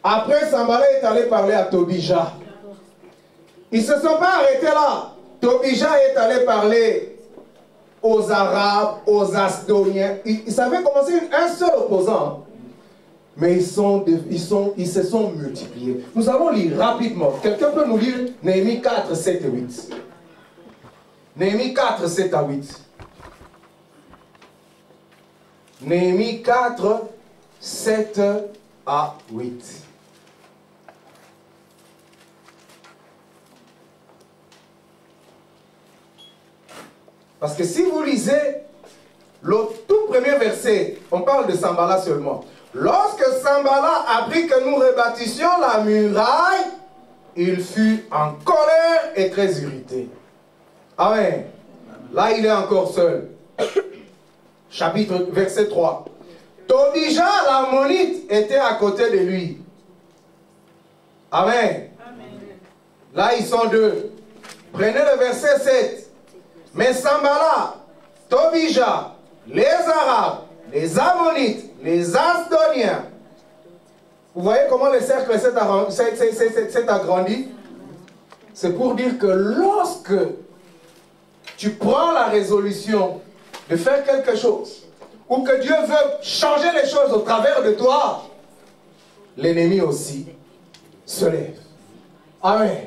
Après, Sambala est allé parler à Tobija. Ils ne se sont pas arrêtés là. Tobija est allé parler aux Arabes, aux Asdoniens. Ils avaient commencé un seul opposant. Mais ils se sont multipliés. Nous allons lire rapidement. Quelqu'un peut nous lire Néhémie 4, 7 et 8. Néhémie 4, 7 à 8. Néhémie 4, 7 à 8. Parce que si vous lisez le tout premier verset, on parle de Sambala seulement. Lorsque Sambala apprit que nous rebâtissions la muraille, il fut en colère et très irrité. Amen. Là, il est encore seul. Chapitre, verset 3. Tobija, l'ammonite, était à côté de lui. Amen. Là, ils sont deux. Prenez le verset 7. Mais Sambala, Tobija, les Arabes, les Ammonites, les Asdoniens. Vous voyez comment le cercle s'est agrandi? C'est pour dire que lorsque tu prends la résolution de faire quelque chose, ou que Dieu veut changer les choses au travers de toi, l'ennemi aussi se lève. Amen.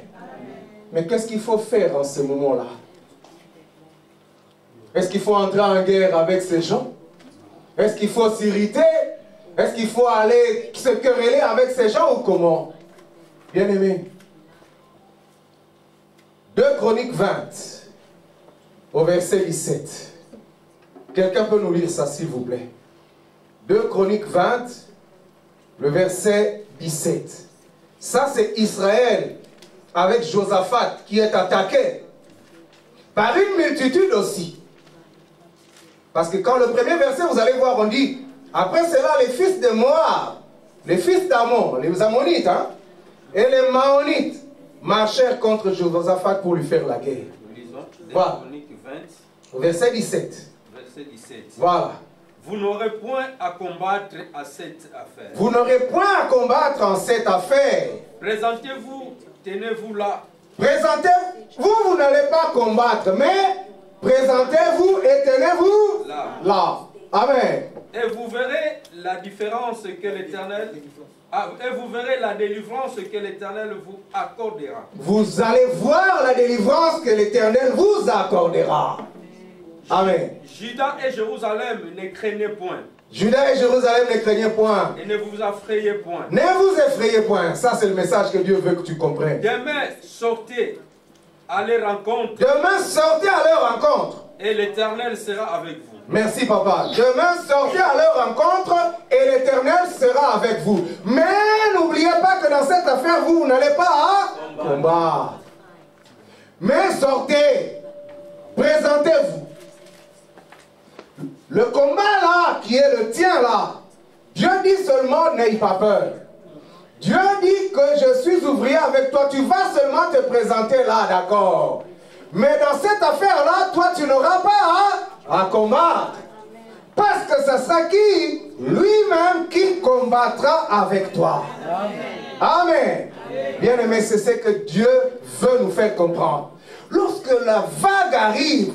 Mais qu'est-ce qu'il faut faire en ce moment-là? Est-ce qu'il faut entrer en guerre avec ces gens? Est-ce qu'il faut s'irriter? Est-ce qu'il faut aller se quereller avec ces gens ou comment? Bien-aimé. 2 Chroniques 20, au verset 17. Quelqu'un peut nous lire ça, s'il vous plaît? 2 Chroniques 20, le verset 17. Ça, c'est Israël avec Josaphat qui est attaqué par une multitude aussi. Parce que quand le premier verset, vous allez voir, on dit, après cela, les fils de Moab, les fils d'Ammon, les Ammonites, hein, et les Maonites marchèrent contre Josaphat pour lui faire la guerre. Voilà. Verset 17. Verset 17. Voilà. Vous n'aurez point à combattre à cette affaire. Vous n'aurez point à combattre en cette affaire. Présentez-vous, tenez-vous là. Présentez-vous, vous n'allez pas combattre, mais présentez-vous et tenez-vous là. Amen. Et vous verrez la différence que l'Éternel... et vous verrez la délivrance que l'Éternel vous accordera. Vous allez voir la délivrance que l'Éternel vous accordera. Amen. Juda et Jérusalem, ne craignez point. Juda et Jérusalem, ne craignez point. Et ne vous effrayez point. Ne vous effrayez point. Ça, c'est le message que Dieu veut que tu comprennes. Demain, sortez à leur rencontre. Demain, sortez à leur rencontre. Et l'Éternel sera avec vous. Merci, papa. Demain, sortez à leur rencontre et l'Éternel sera avec vous. Mais n'oubliez pas que dans cette affaire, vous n'allez pas combattre. Mais sortez. Présentez-vous. Le combat là, qui est le tien là, Dieu dit seulement n'aie pas peur. Dieu dit que je suis ouvrier avec toi, tu vas seulement te présenter là, d'accord. Mais dans cette affaire là, toi tu n'auras pas à combattre. Parce que ce sera qui? Lui-même qui combattra avec toi. Amen. Bien aimé, c'est ce que Dieu veut nous faire comprendre. Lorsque la vague arrive,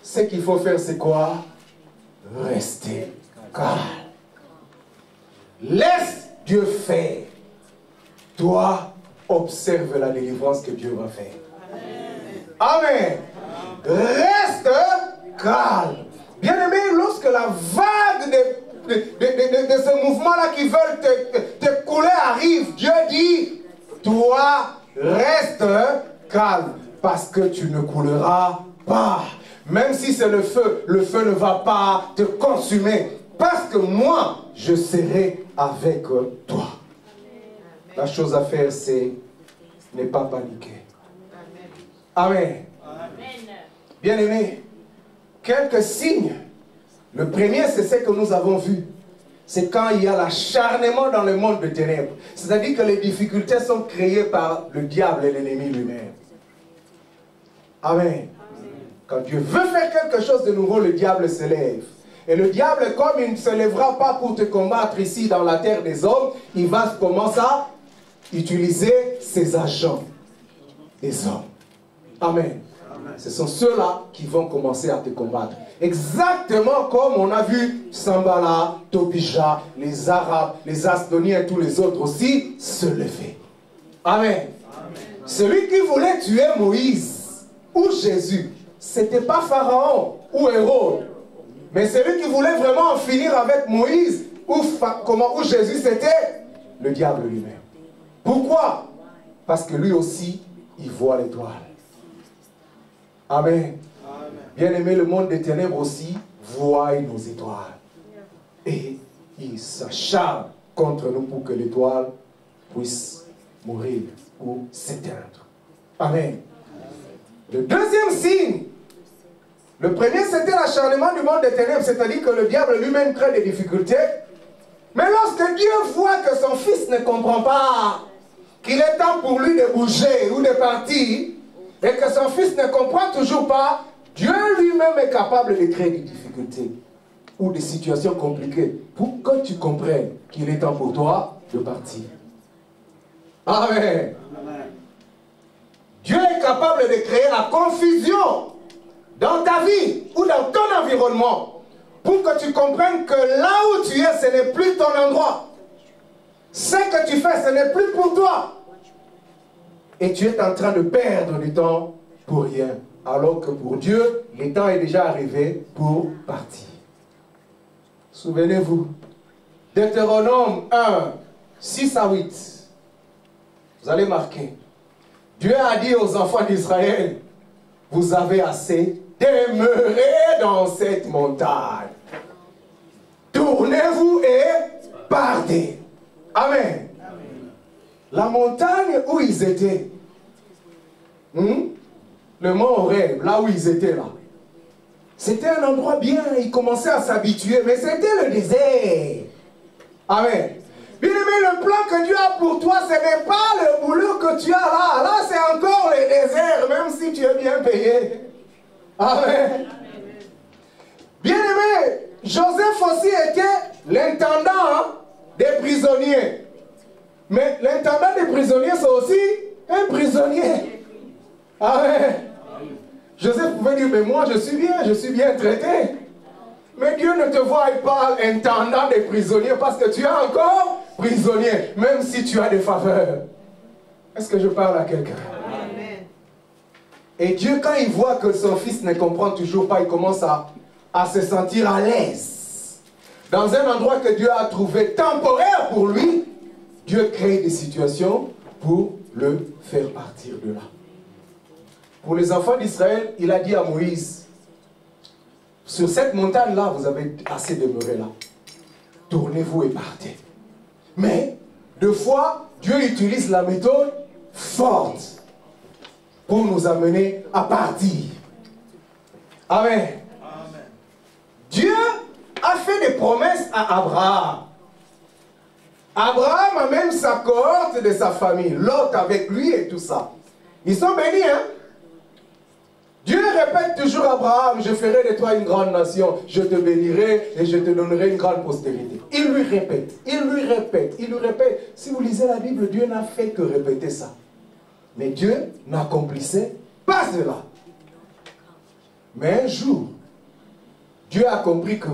ce qu'il faut faire c'est quoi? Rester calme. Laisse Dieu faire. Toi, observe la délivrance que Dieu va faire. Amen. Reste calme. Bien aimé, lorsque la vague de ce mouvement-là qui veulent te couler arrive, Dieu dit, toi, reste calme. Parce que tu ne couleras pas. Même si c'est le feu ne va pas te consumer. Parce que moi, je serai avec toi. La chose à faire, c'est ne pas paniquer. Amen. Bien aimé, quelques signes. Le premier, c'est ce que nous avons vu. C'est quand il y a l'acharnement dans le monde de ténèbres. C'est-à-dire que les difficultés sont créées par le diable et l'ennemi lui-même. Amen. Quand Dieu veut faire quelque chose de nouveau, le diable se lève. Et le diable, comme il ne se lèvera pas pour te combattre ici dans la terre des hommes, il va commencer à utiliser ses agents, des hommes. Amen. Ce sont ceux-là qui vont commencer à te combattre. Exactement comme on a vu Sambala, Tobija, les Arabes, les Asdoniens et tous les autres aussi se lever. Amen. Celui qui voulait tuer Moïse ou Jésus, ce n'était pas Pharaon ou Hérode. Mais celui qui voulait vraiment en finir avec Moïse ou Jésus, c'était le diable lui-même. Pourquoi? Parce que lui aussi, il voit l'étoile. Amen. Bien-aimé, le monde des ténèbres aussi voit nos étoiles. Et il s'acharne contre nous pour que l'étoile puisse mourir ou s'éteindre. Amen. Le deuxième signe, le premier c'était l'acharnement du monde des ténèbres, c'est-à-dire que le diable lui-même crée des difficultés. Mais lorsque Dieu voit que son fils ne comprend pas, qu'il est temps pour lui de bouger ou de partir, et que son fils ne comprend toujours pas, Dieu lui-même est capable de créer des difficultés ou des situations compliquées pour que tu comprennes qu'il est temps pour toi de partir. Amen. Dieu est capable de créer la confusion dans ta vie ou dans ton environnement pour que tu comprennes que là où tu es, ce n'est plus ton endroit. Ce que tu fais, ce n'est plus pour toi. Et tu es en train de perdre du temps pour rien. Alors que pour Dieu, le temps est déjà arrivé pour partir. Souvenez-vous, Deutéronome 1, 6 à 8. Vous allez marquer. Dieu a dit aux enfants d'Israël, vous avez assez, demeurez dans cette montagne. Tournez-vous et partez. Amen. La montagne où ils étaient, le mont Horeb, là où ils étaient là, c'était un endroit bien, ils commençaient à s'habituer, mais c'était le désert. Amen. Bien aimé, le plan que Dieu a pour toi, ce n'est pas le boulot que tu as là. Là, c'est encore le désert, même si tu es bien payé. Amen. Bien aimé, Joseph aussi était l'intendant des prisonniers. Mais l'intendant des prisonniers, c'est aussi un prisonnier. Amen. Joseph pouvait dire, mais moi je suis bien traité. Mais Dieu ne te voit pas intendant des prisonniers parce que tu es encore prisonnier, même si tu as des faveurs. Est-ce que je parle à quelqu'un? Et Dieu, quand il voit que son fils ne comprend toujours pas, il commence à se sentir à l'aise. Dans un endroit que Dieu a trouvé temporaire pour lui, Dieu crée des situations pour le faire partir de là. Pour les enfants d'Israël, il a dit à Moïse, sur cette montagne-là, vous avez assez demeuré là. Tournez-vous et partez. Mais, deux fois, Dieu utilise la méthode forte pour nous amener à partir. Amen. Amen. Dieu a fait des promesses à Abraham. Abraham a même sa cohorte de sa famille, Lot avec lui et tout ça. Ils sont bénis, hein? Dieu répète toujours à Abraham, je ferai de toi une grande nation, je te bénirai et je te donnerai une grande postérité. Il lui répète, il lui répète, il lui répète. Si vous lisez la Bible, Dieu n'a fait que répéter ça. Mais Dieu n'accomplissait pas cela. Mais un jour, Dieu a compris que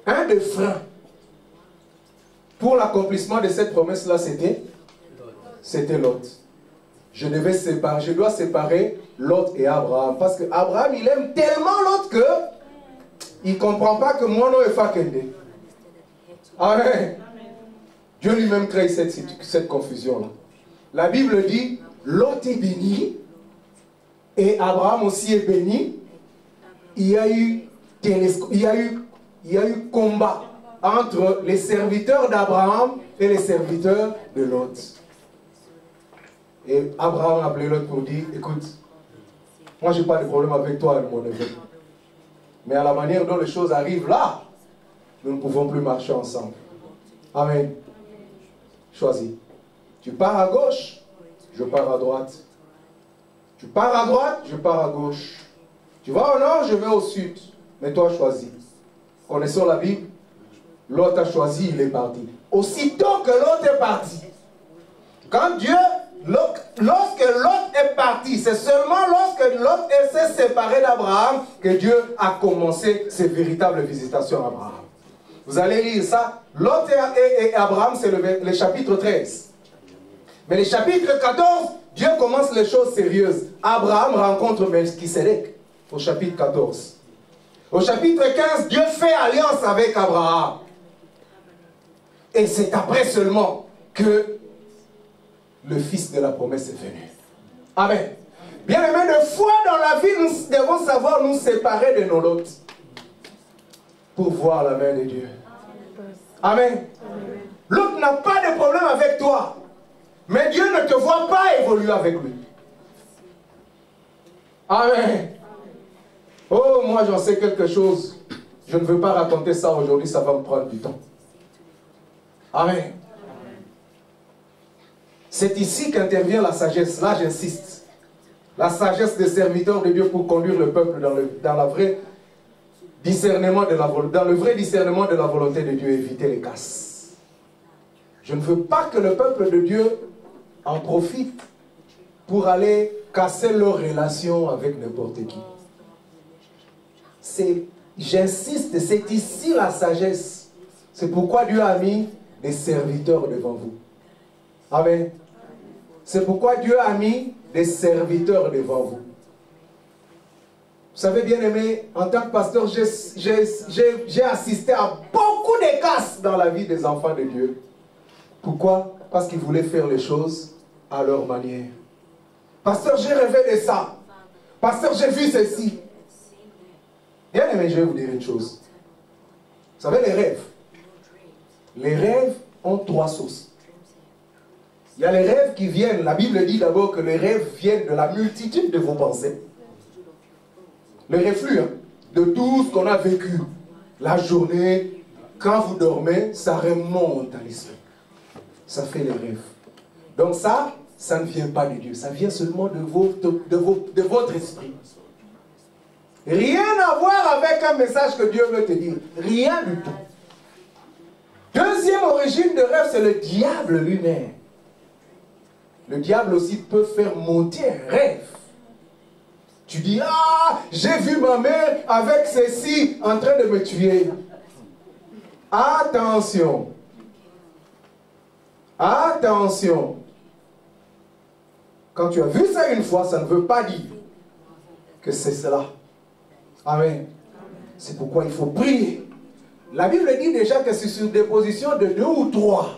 un des freins pour l'accomplissement de cette promesse-là, c'était Lot. Je dois séparer Lot et Abraham. Parce que Abraham, il aime tellement Lot que il ne comprend pas que moi, non, est fakende. Amen. Dieu lui-même crée cette confusion-là. La Bible dit, Lot est béni et Abraham aussi est béni. Il y a eu combat entre les serviteurs d'Abraham et les serviteurs de Lot. Et Abraham a appelé Lot pour dire, écoute, moi je n'ai pas de problème avec toi, mon neveu. Mais à la manière dont les choses arrivent là, nous ne pouvons plus marcher ensemble. Amen. Choisis. Tu pars à gauche, je pars à droite. Tu pars à droite, je pars à gauche. Tu vas au nord, je vais au sud. Mais toi, choisis. Connaissons la Bible. L'autre a choisi, il est parti. Aussitôt que l'autre est parti, quand Dieu, lorsque l'autre est parti, c'est seulement lorsque l'autre s'est séparé d'Abraham que Dieu a commencé ses véritables visitations à Abraham. Vous allez lire ça. Lot et Abraham, c'est le chapitre 13. Mais le chapitre 14, Dieu commence les choses sérieuses. Abraham rencontre Melchisedec au chapitre 14. Au chapitre 15, Dieu fait alliance avec Abraham. Et c'est après seulement que le fils de la promesse est venu. Amen. Bien aimé, de fois dans la vie, nous devons savoir nous séparer de nos lots pour voir la main de Dieu. Amen. L'autre n'a pas de problème avec toi, mais Dieu ne te voit pas évoluer avec lui. Amen. Oh, moi j'en sais quelque chose. Je ne veux pas raconter ça aujourd'hui, ça va me prendre du temps. Amen. C'est ici qu'intervient la sagesse. Là, j'insiste. La sagesse des serviteurs de Dieu pour conduire le peuple dans le vrai discernement de la volonté de Dieu, éviter les casses. Je ne veux pas que le peuple de Dieu en profite pour aller casser leur relation avec n'importe qui. J'insiste, c'est ici la sagesse. C'est pourquoi Dieu a mis des serviteurs devant vous. Amen. C'est pourquoi Dieu a mis des serviteurs devant vous. Vous savez, bien aimé, en tant que pasteur, j'ai assisté à beaucoup de casses dans la vie des enfants de Dieu. Pourquoi? Parce qu'ils voulaient faire les choses à leur manière. Pasteur, j'ai rêvé de ça. Pasteur, j'ai vu ceci. Bien aimé, je vais vous dire une chose. Vous savez, les rêves. Les rêves ont trois sources. Il y a les rêves qui viennent. La Bible dit d'abord que les rêves viennent de la multitude de vos pensées. Le reflux de tout ce qu'on a vécu. La journée, quand vous dormez, ça remonte à l'esprit. Ça fait les rêves. Donc ça ne vient pas de Dieu. Ça vient seulement de votre esprit. Rien à voir avec un message que Dieu veut te dire. Rien du tout. Deuxième origine de rêve, c'est le diable lui-même. Le diable aussi peut faire monter un rêve. Tu dis, ah, j'ai vu ma mère avec ceci en train de me tuer. Attention. Attention. Quand tu as vu ça une fois, ça ne veut pas dire que c'est cela. Amen. C'est pourquoi il faut prier. La Bible dit déjà que c'est sur déposition de 2 ou 3.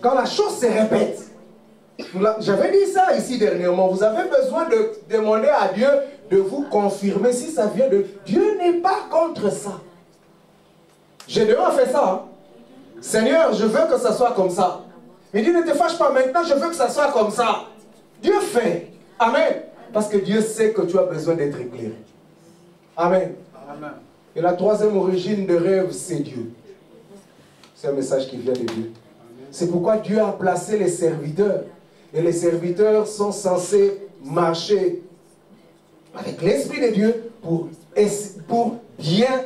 Quand la chose se répète. J'avais dit ça ici dernièrement. Vous avez besoin de demander à Dieu de vous confirmer si ça vient de... Dieu n'est pas contre ça. J'ai déjà fait ça. Hein. Seigneur, je veux que ça soit comme ça. Mais Dieu ne te fâche pas maintenant, je veux que ça soit comme ça. Dieu fait. Amen. Parce que Dieu sait que tu as besoin d'être éclairé. Amen. Amen. Et la troisième origine de rêve, c'est Dieu. C'est un message qui vient de Dieu. C'est pourquoi Dieu a placé les serviteurs. Et les serviteurs sont censés marcher avec l'Esprit de Dieu pour bien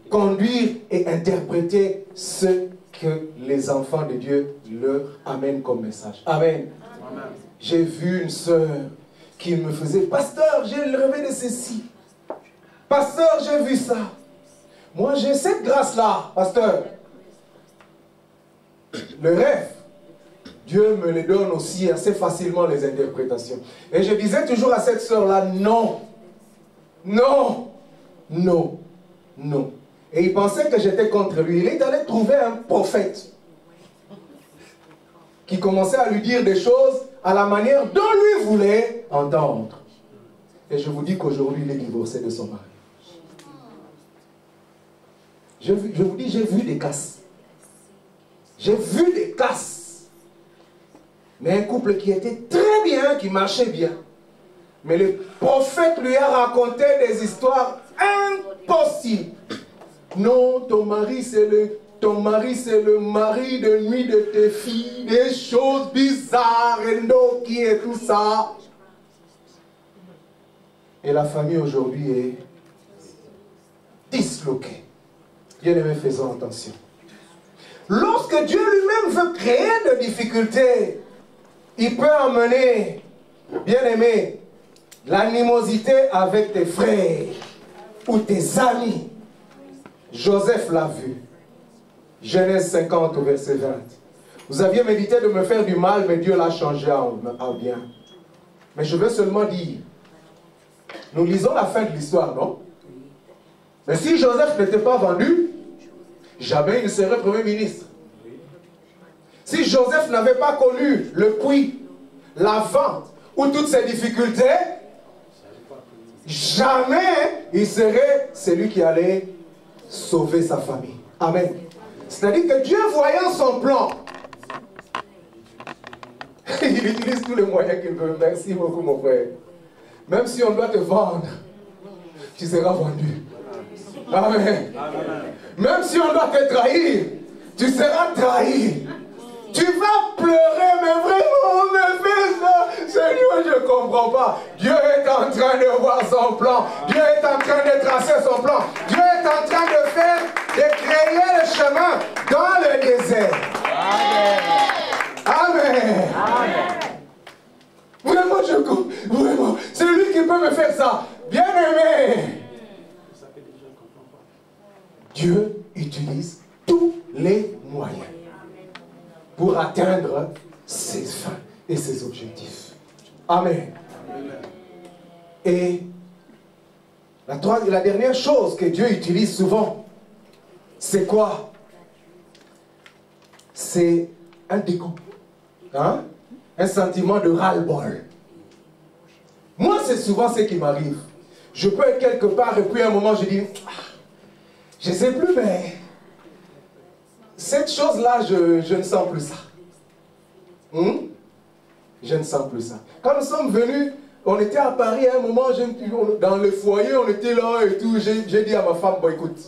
conduire et interpréter ce que les enfants de Dieu leur amènent comme message. Amen. Amen. J'ai vu une sœur qui me faisait, pasteur, j'ai rêvé de ceci. Pasteur, j'ai vu ça. Moi, j'ai cette grâce-là, pasteur. Le rêve, Dieu me les donne aussi assez facilement, les interprétations. Et je disais toujours à cette sœur-là, non, non, non, non. Et il pensait que j'étais contre lui. Il est allé trouver un prophète qui commençait à lui dire des choses à la manière dont lui voulait entendre. Et je vous dis qu'aujourd'hui, il est divorcé de son mari. Je vous dis, j'ai vu des casses. J'ai vu des casses. Mais un couple qui était très bien, qui marchait bien. Mais le prophète lui a raconté des histoires impossibles. Non, ton mari c'est le mari de nuit de tes filles, des choses bizarres, et tout ça. Et la famille aujourd'hui est disloquée. Bien-aimés, faisons attention. Lorsque Dieu lui-même veut créer des difficultés, il peut amener, bien-aimé, l'animosité avec tes frères ou tes amis. Joseph l'a vu. Genèse 50 au verset 20. Vous aviez médité de me faire du mal, mais Dieu l'a changé en bien. Mais je veux seulement dire, nous lisons la fin de l'histoire, non? Mais si Joseph n'était pas vendu, jamais il ne serait Premier ministre. Si Joseph n'avait pas connu le puits, la vente ou toutes ces difficultés, jamais il serait celui qui allait sauver sa famille. Amen. C'est-à-dire que Dieu, voyant son plan, il utilise tous les moyens qu'il veut. Merci beaucoup, mon frère. Même si on doit te vendre, tu seras vendu. Amen. Même si on doit te trahir, tu seras trahi. Tu vas pleurer, mais vraiment, mais fais ça. Seigneur, je ne comprends pas. Dieu est en train de voir son plan. Dieu est en train de tracer son plan. Dieu est en train de créer le chemin dans le désert. Amen. Amen. Amen. Vraiment, c'est lui qui peut me faire ça. Bien-aimé. Dieu utilise tous les moyens pour atteindre ses fins et ses objectifs. Amen. Et la dernière chose que Dieu utilise souvent, c'est quoi? C'est un dégoût. Hein? Un sentiment de ras-le-bol. Moi, c'est souvent ce qui m'arrive. Je peux être quelque part et puis à un moment, je dis, je ne sais plus, mais cette chose-là, je ne sens plus ça. Je ne sens plus ça. Quand nous sommes venus, on était à Paris à un moment, dans le foyer, on était là et tout. J'ai dit à ma femme, bon écoute,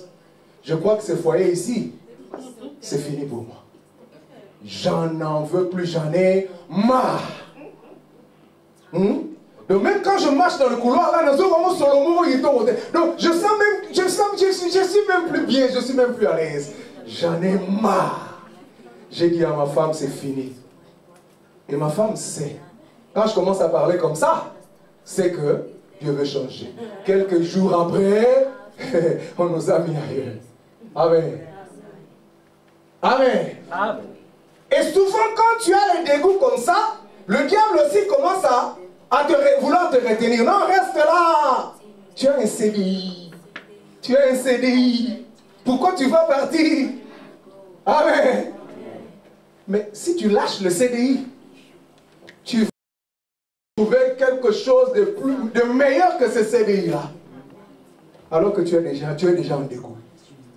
je crois que ce foyer ici, c'est fini pour moi. J'en en veux plus, j'en ai marre. Donc même quand je marche dans le couloir, là, donc je suis même plus bien, je suis même plus à l'aise. J'en ai marre. J'ai dit à ma femme, c'est fini. Et ma femme sait. Quand je commence à parler comme ça, c'est que Dieu veut changer. Quelques jours après, on nous a mis ailleurs. Amen. Amen. Amen. Et souvent, quand tu as le dégoût comme ça, le diable aussi commence à vouloir te retenir. Non, reste là. Tu as un CDI. Tu as un CDI. Pourquoi tu vas partir? Amen. Mais si tu lâches le CDI, tu vas trouver quelque chose de meilleur que ce CDI-là. Alors que tu es déjà en dégoût.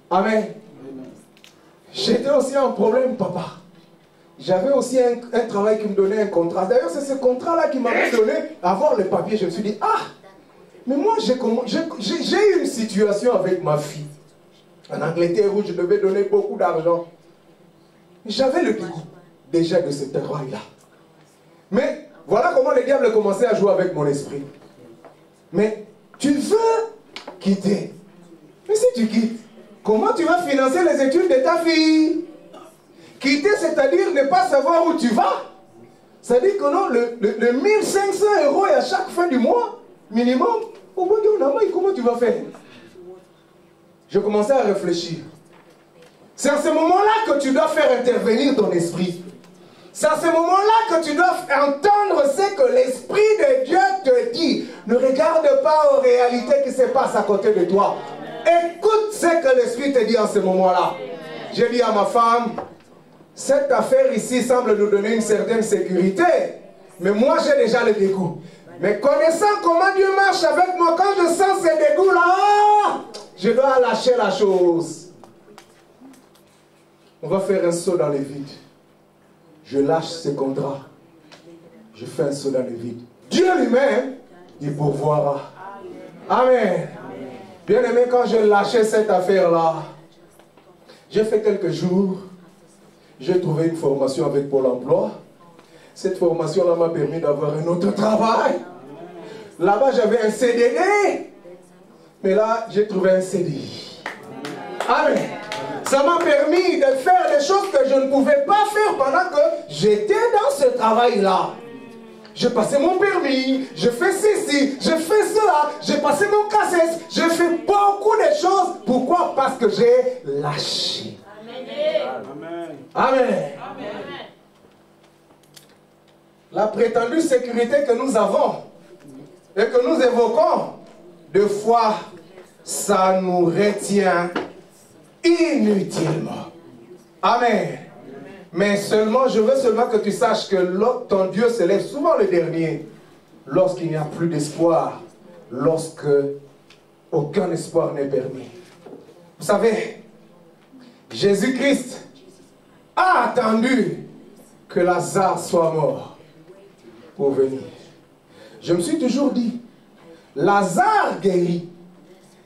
Amen. J'étais aussi en problème, papa. J'avais aussi un travail qui me donnait un contrat. D'ailleurs, c'est ce contrat-là qui m'avait donné avoir le papier. Je me suis dit, mais moi, j'ai eu une situation avec ma fille. En Angleterre, où je devais donner beaucoup d'argent. J'avais le dégoût déjà de ce travail-là. Mais voilà comment le diable commençait à jouer avec mon esprit. Mais tu veux quitter. Mais si tu quittes, comment tu vas financer les études de ta fille? Quitter, c'est-à-dire ne pas savoir où tu vas. C'est-à-dire que non, le 1500 € à chaque fin du mois, minimum, au bout d'un moment, comment tu vas faire? Je commençais à réfléchir. C'est à ce moment-là que tu dois faire intervenir ton esprit. C'est à ce moment-là que tu dois entendre ce que l'Esprit de Dieu te dit. Ne regarde pas aux réalités qui se passent à côté de toi. Écoute ce que l'Esprit te dit en ce moment-là. J'ai dit à ma femme, cette affaire ici semble nous donner une certaine sécurité. Mais moi, j'ai déjà le dégoût. Mais connaissant comment Dieu marche avec moi, quand je sens ce dégoût-là, je dois lâcher la chose. On va faire un saut dans le vide. Je lâche ce contrat. Je fais un saut dans le vide. Dieu lui-même, il pourvoira. Amen. Bien aimé, quand j'ai lâché cette affaire-là, j'ai fait quelques jours. J'ai trouvé une formation avec Pôle emploi. Cette formation-là m'a permis d'avoir un autre travail. Là-bas, j'avais un CDD. Mais là, j'ai trouvé un CDI. Amen. Ça m'a permis de faire des choses que je ne pouvais pas faire pendant que j'étais dans ce travail-là. J'ai passé mon permis, j'ai fait ceci, j'ai fait cela, j'ai passé mon cassette, j'ai fait beaucoup de choses. Pourquoi? Parce que j'ai lâché. Amen. Amen. Amen. La prétendue sécurité que nous avons et que nous évoquons, deux fois, ça nous retient inutilement. Amen. Mais seulement, je veux seulement que tu saches que ton Dieu se lève souvent le dernier, lorsqu'il n'y a plus d'espoir, lorsque aucun espoir n'est permis. Vous savez, Jésus-Christ a attendu que Lazare soit mort pour venir. Je me suis toujours dit, Lazare guéri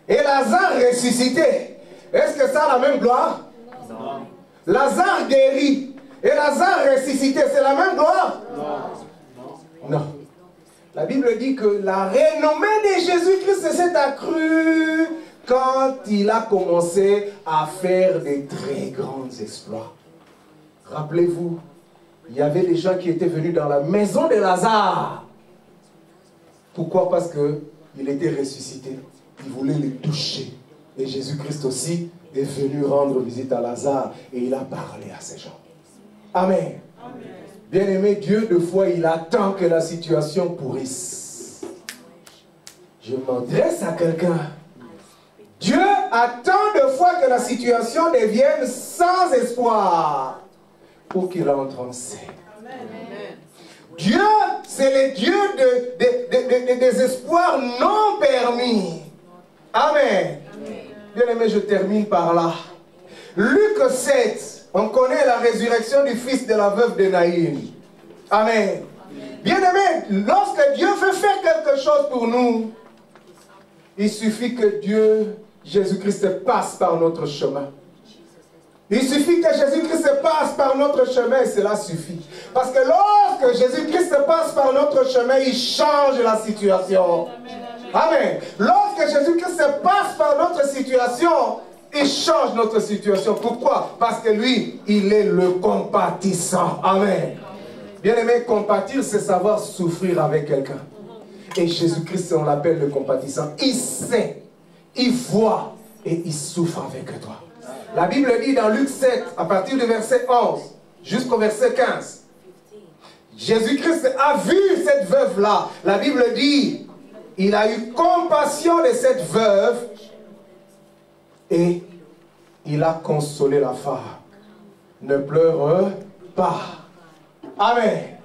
et Lazare ressuscité, est-ce que ça a la même gloire? Non. Lazare guéri et Lazare ressuscité, c'est la même gloire? Non. Non. La Bible dit que la renommée de Jésus-Christ s'est accrue quand il a commencé à faire des très grands exploits. Rappelez-vous, il y avait des gens qui étaient venus dans la maison de Lazare. Pourquoi? Parce qu'il était ressuscité. Ils voulaient le toucher. Et Jésus-Christ aussi est venu rendre visite à Lazare et il a parlé à ces gens. Amen. Bien-aimé, Dieu, de fois, il attend que la situation pourrisse. Je m'adresse à quelqu'un. Dieu attend de fois que la situation devienne sans espoir pour qu'il entre en scène. Dieu, c'est le Dieu des espoirs non permis. Amen. Bien-aimé, je termine par là. Luc 7, on connaît la résurrection du fils de la veuve de Naïm. Amen. Bien-aimé, lorsque Dieu veut faire quelque chose pour nous, il suffit que Dieu, Jésus-Christ, passe par notre chemin. Il suffit que Jésus-Christ passe par notre chemin et cela suffit. Parce que lorsque Jésus-Christ passe par notre chemin, il change la situation. Amen. Lorsque Jésus-Christ passe par notre situation, il change notre situation. Pourquoi? Parce que lui, il est le compatissant. Amen. Bien-aimé, compatir, c'est savoir souffrir avec quelqu'un. Et Jésus-Christ, on l'appelle le compatissant. Il sait, il voit et il souffre avec toi. La Bible dit dans Luc 7, à partir du verset 11 jusqu'au verset 15, Jésus-Christ a vu cette veuve-là. La Bible dit, il a eu compassion de cette veuve et il a consolé la femme. Ne pleure pas. Amen.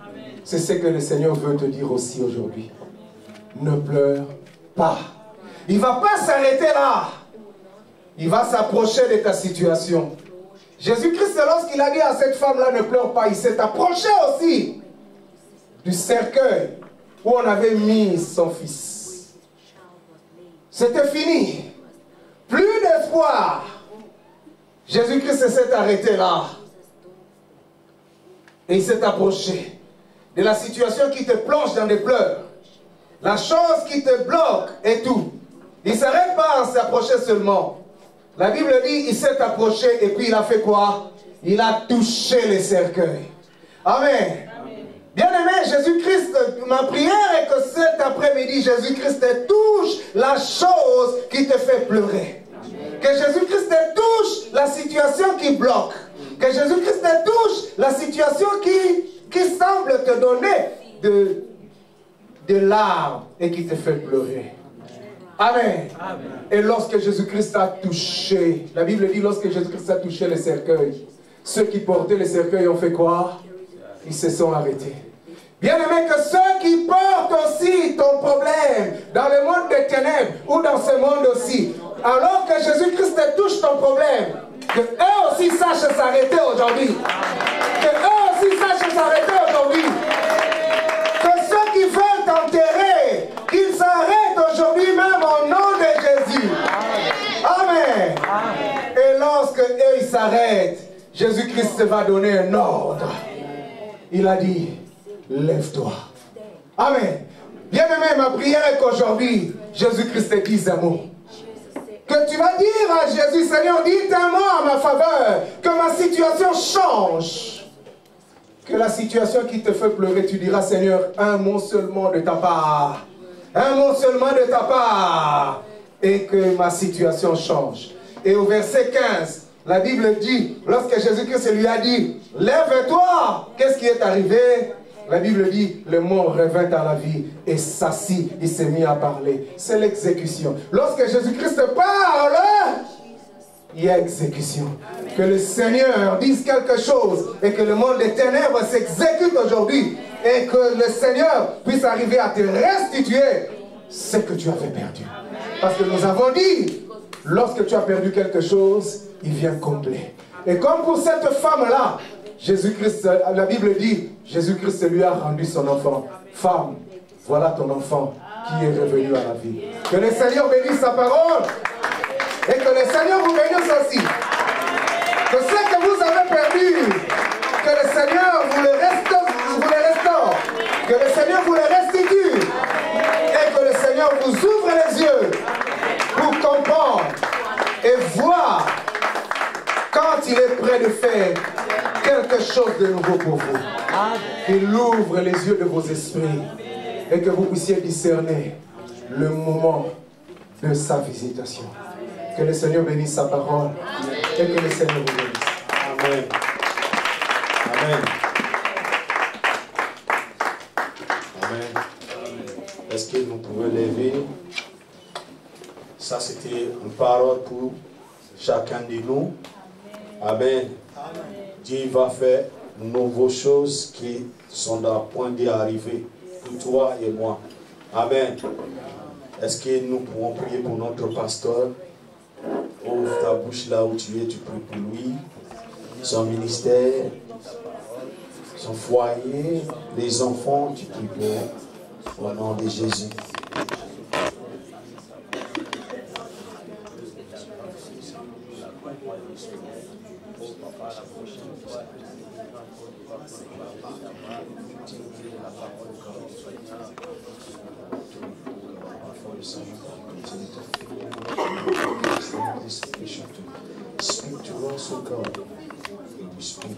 C'est ce que le Seigneur veut te dire aussi aujourd'hui. Ne pleure pas. Il ne va pas s'arrêter là. Il va s'approcher de ta situation. Jésus-Christ, lorsqu'il a dit à cette femme-là, ne pleure pas, il s'est approché aussi du cercueil où on avait mis son fils. C'était fini. Plus d'espoir. Jésus-Christ s'est arrêté là. Et il s'est approché de la situation qui te plonge dans des pleurs. La chose qui te bloque et tout. Il ne s'arrête pas à s'approcher seulement. La Bible dit, il s'est approché et puis il a fait quoi? Il a touché le cercueil. Amen. Bien-aimé, Jésus-Christ, ma prière est que cet après-midi, Jésus-Christ te touche la chose qui te fait pleurer. Que Jésus-Christ te touche la situation qui bloque. Que Jésus-Christ te touche la situation qui semble te donner de larmes et qui te fait pleurer. Amen. Amen. Et lorsque Jésus-Christ a touché, la Bible dit lorsque Jésus-Christ a touché le cercueil, ceux qui portaient le cercueil ont fait quoi? Ils se sont arrêtés. Bien aimé, que ceux qui portent aussi ton problème dans le monde des ténèbres ou dans ce monde aussi, alors que Jésus-Christ te touche ton problème, que eux aussi sachent s'arrêter aujourd'hui. Que eux aussi sachent s'arrêter aujourd'hui. Que ceux qui veulent t'enterrer, qu'ils s'arrêtent aujourd'hui même au nom de Jésus. Amen. Et lorsque eux ils s'arrêtent, Jésus-Christ va donner un ordre. Il a dit, lève-toi. Amen. Bien-aimé, ma prière est qu'aujourd'hui, Jésus-Christ te dise un mot. Que tu vas dire à Jésus, Seigneur, dis un mot à ma faveur, que ma situation change. Que la situation qui te fait pleurer, tu diras, Seigneur, un mot seulement de ta part. Un mot seulement de ta part. Et que ma situation change. Et au verset 15, la Bible dit, lorsque Jésus-Christ lui a dit, lève-toi, qu'est-ce qui est arrivé? La Bible dit, le mort revint à la vie et s'assit, il s'est mis à parler. C'est l'exécution. Lorsque Jésus-Christ parle, il y a exécution. Que le Seigneur dise quelque chose et que le monde des ténèbres s'exécute aujourd'hui et que le Seigneur puisse arriver à te restituer ce que tu avais perdu. Parce que nous avons dit, lorsque tu as perdu quelque chose, il vient combler. Et comme pour cette femme-là, Jésus-Christ, la Bible dit, Jésus-Christ lui a rendu son enfant. Femme, voilà ton enfant qui est revenu à la vie. Que le Seigneur bénisse sa parole et que le Seigneur vous bénisse aussi. Que ce que vous avez perdu, que le Seigneur vous le restaure, que le Seigneur vous le restitue et que le Seigneur vous ouvre les yeux pour comprendre et voir quand il est prêt de faire quelque chose de nouveau pour vous. Qu'il ouvre les yeux de vos esprits et que vous puissiez discerner le moment de sa visitation. Que le Seigneur bénisse sa parole et que le Seigneur vous bénisse. Amen. Amen. Amen. Est-ce que nous pouvons lever? Ça, c'était une parole pour chacun de nous. Amen. Dieu va faire de nouvelles choses qui sont dans le point d'arriver pour toi et moi. Amen. Est-ce que nous pouvons prier pour notre pasteur? Ouvre ta bouche là où tu es, tu pries pour lui, son ministère, son foyer, les enfants, tu pries pour au nom de Jésus. Speak to us, O God. We speak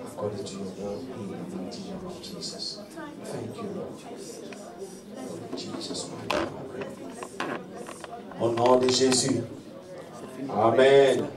according to your will in the mighty name of Jesus. Thank you, Lord. Jesus, au nom de Jésus. Amen.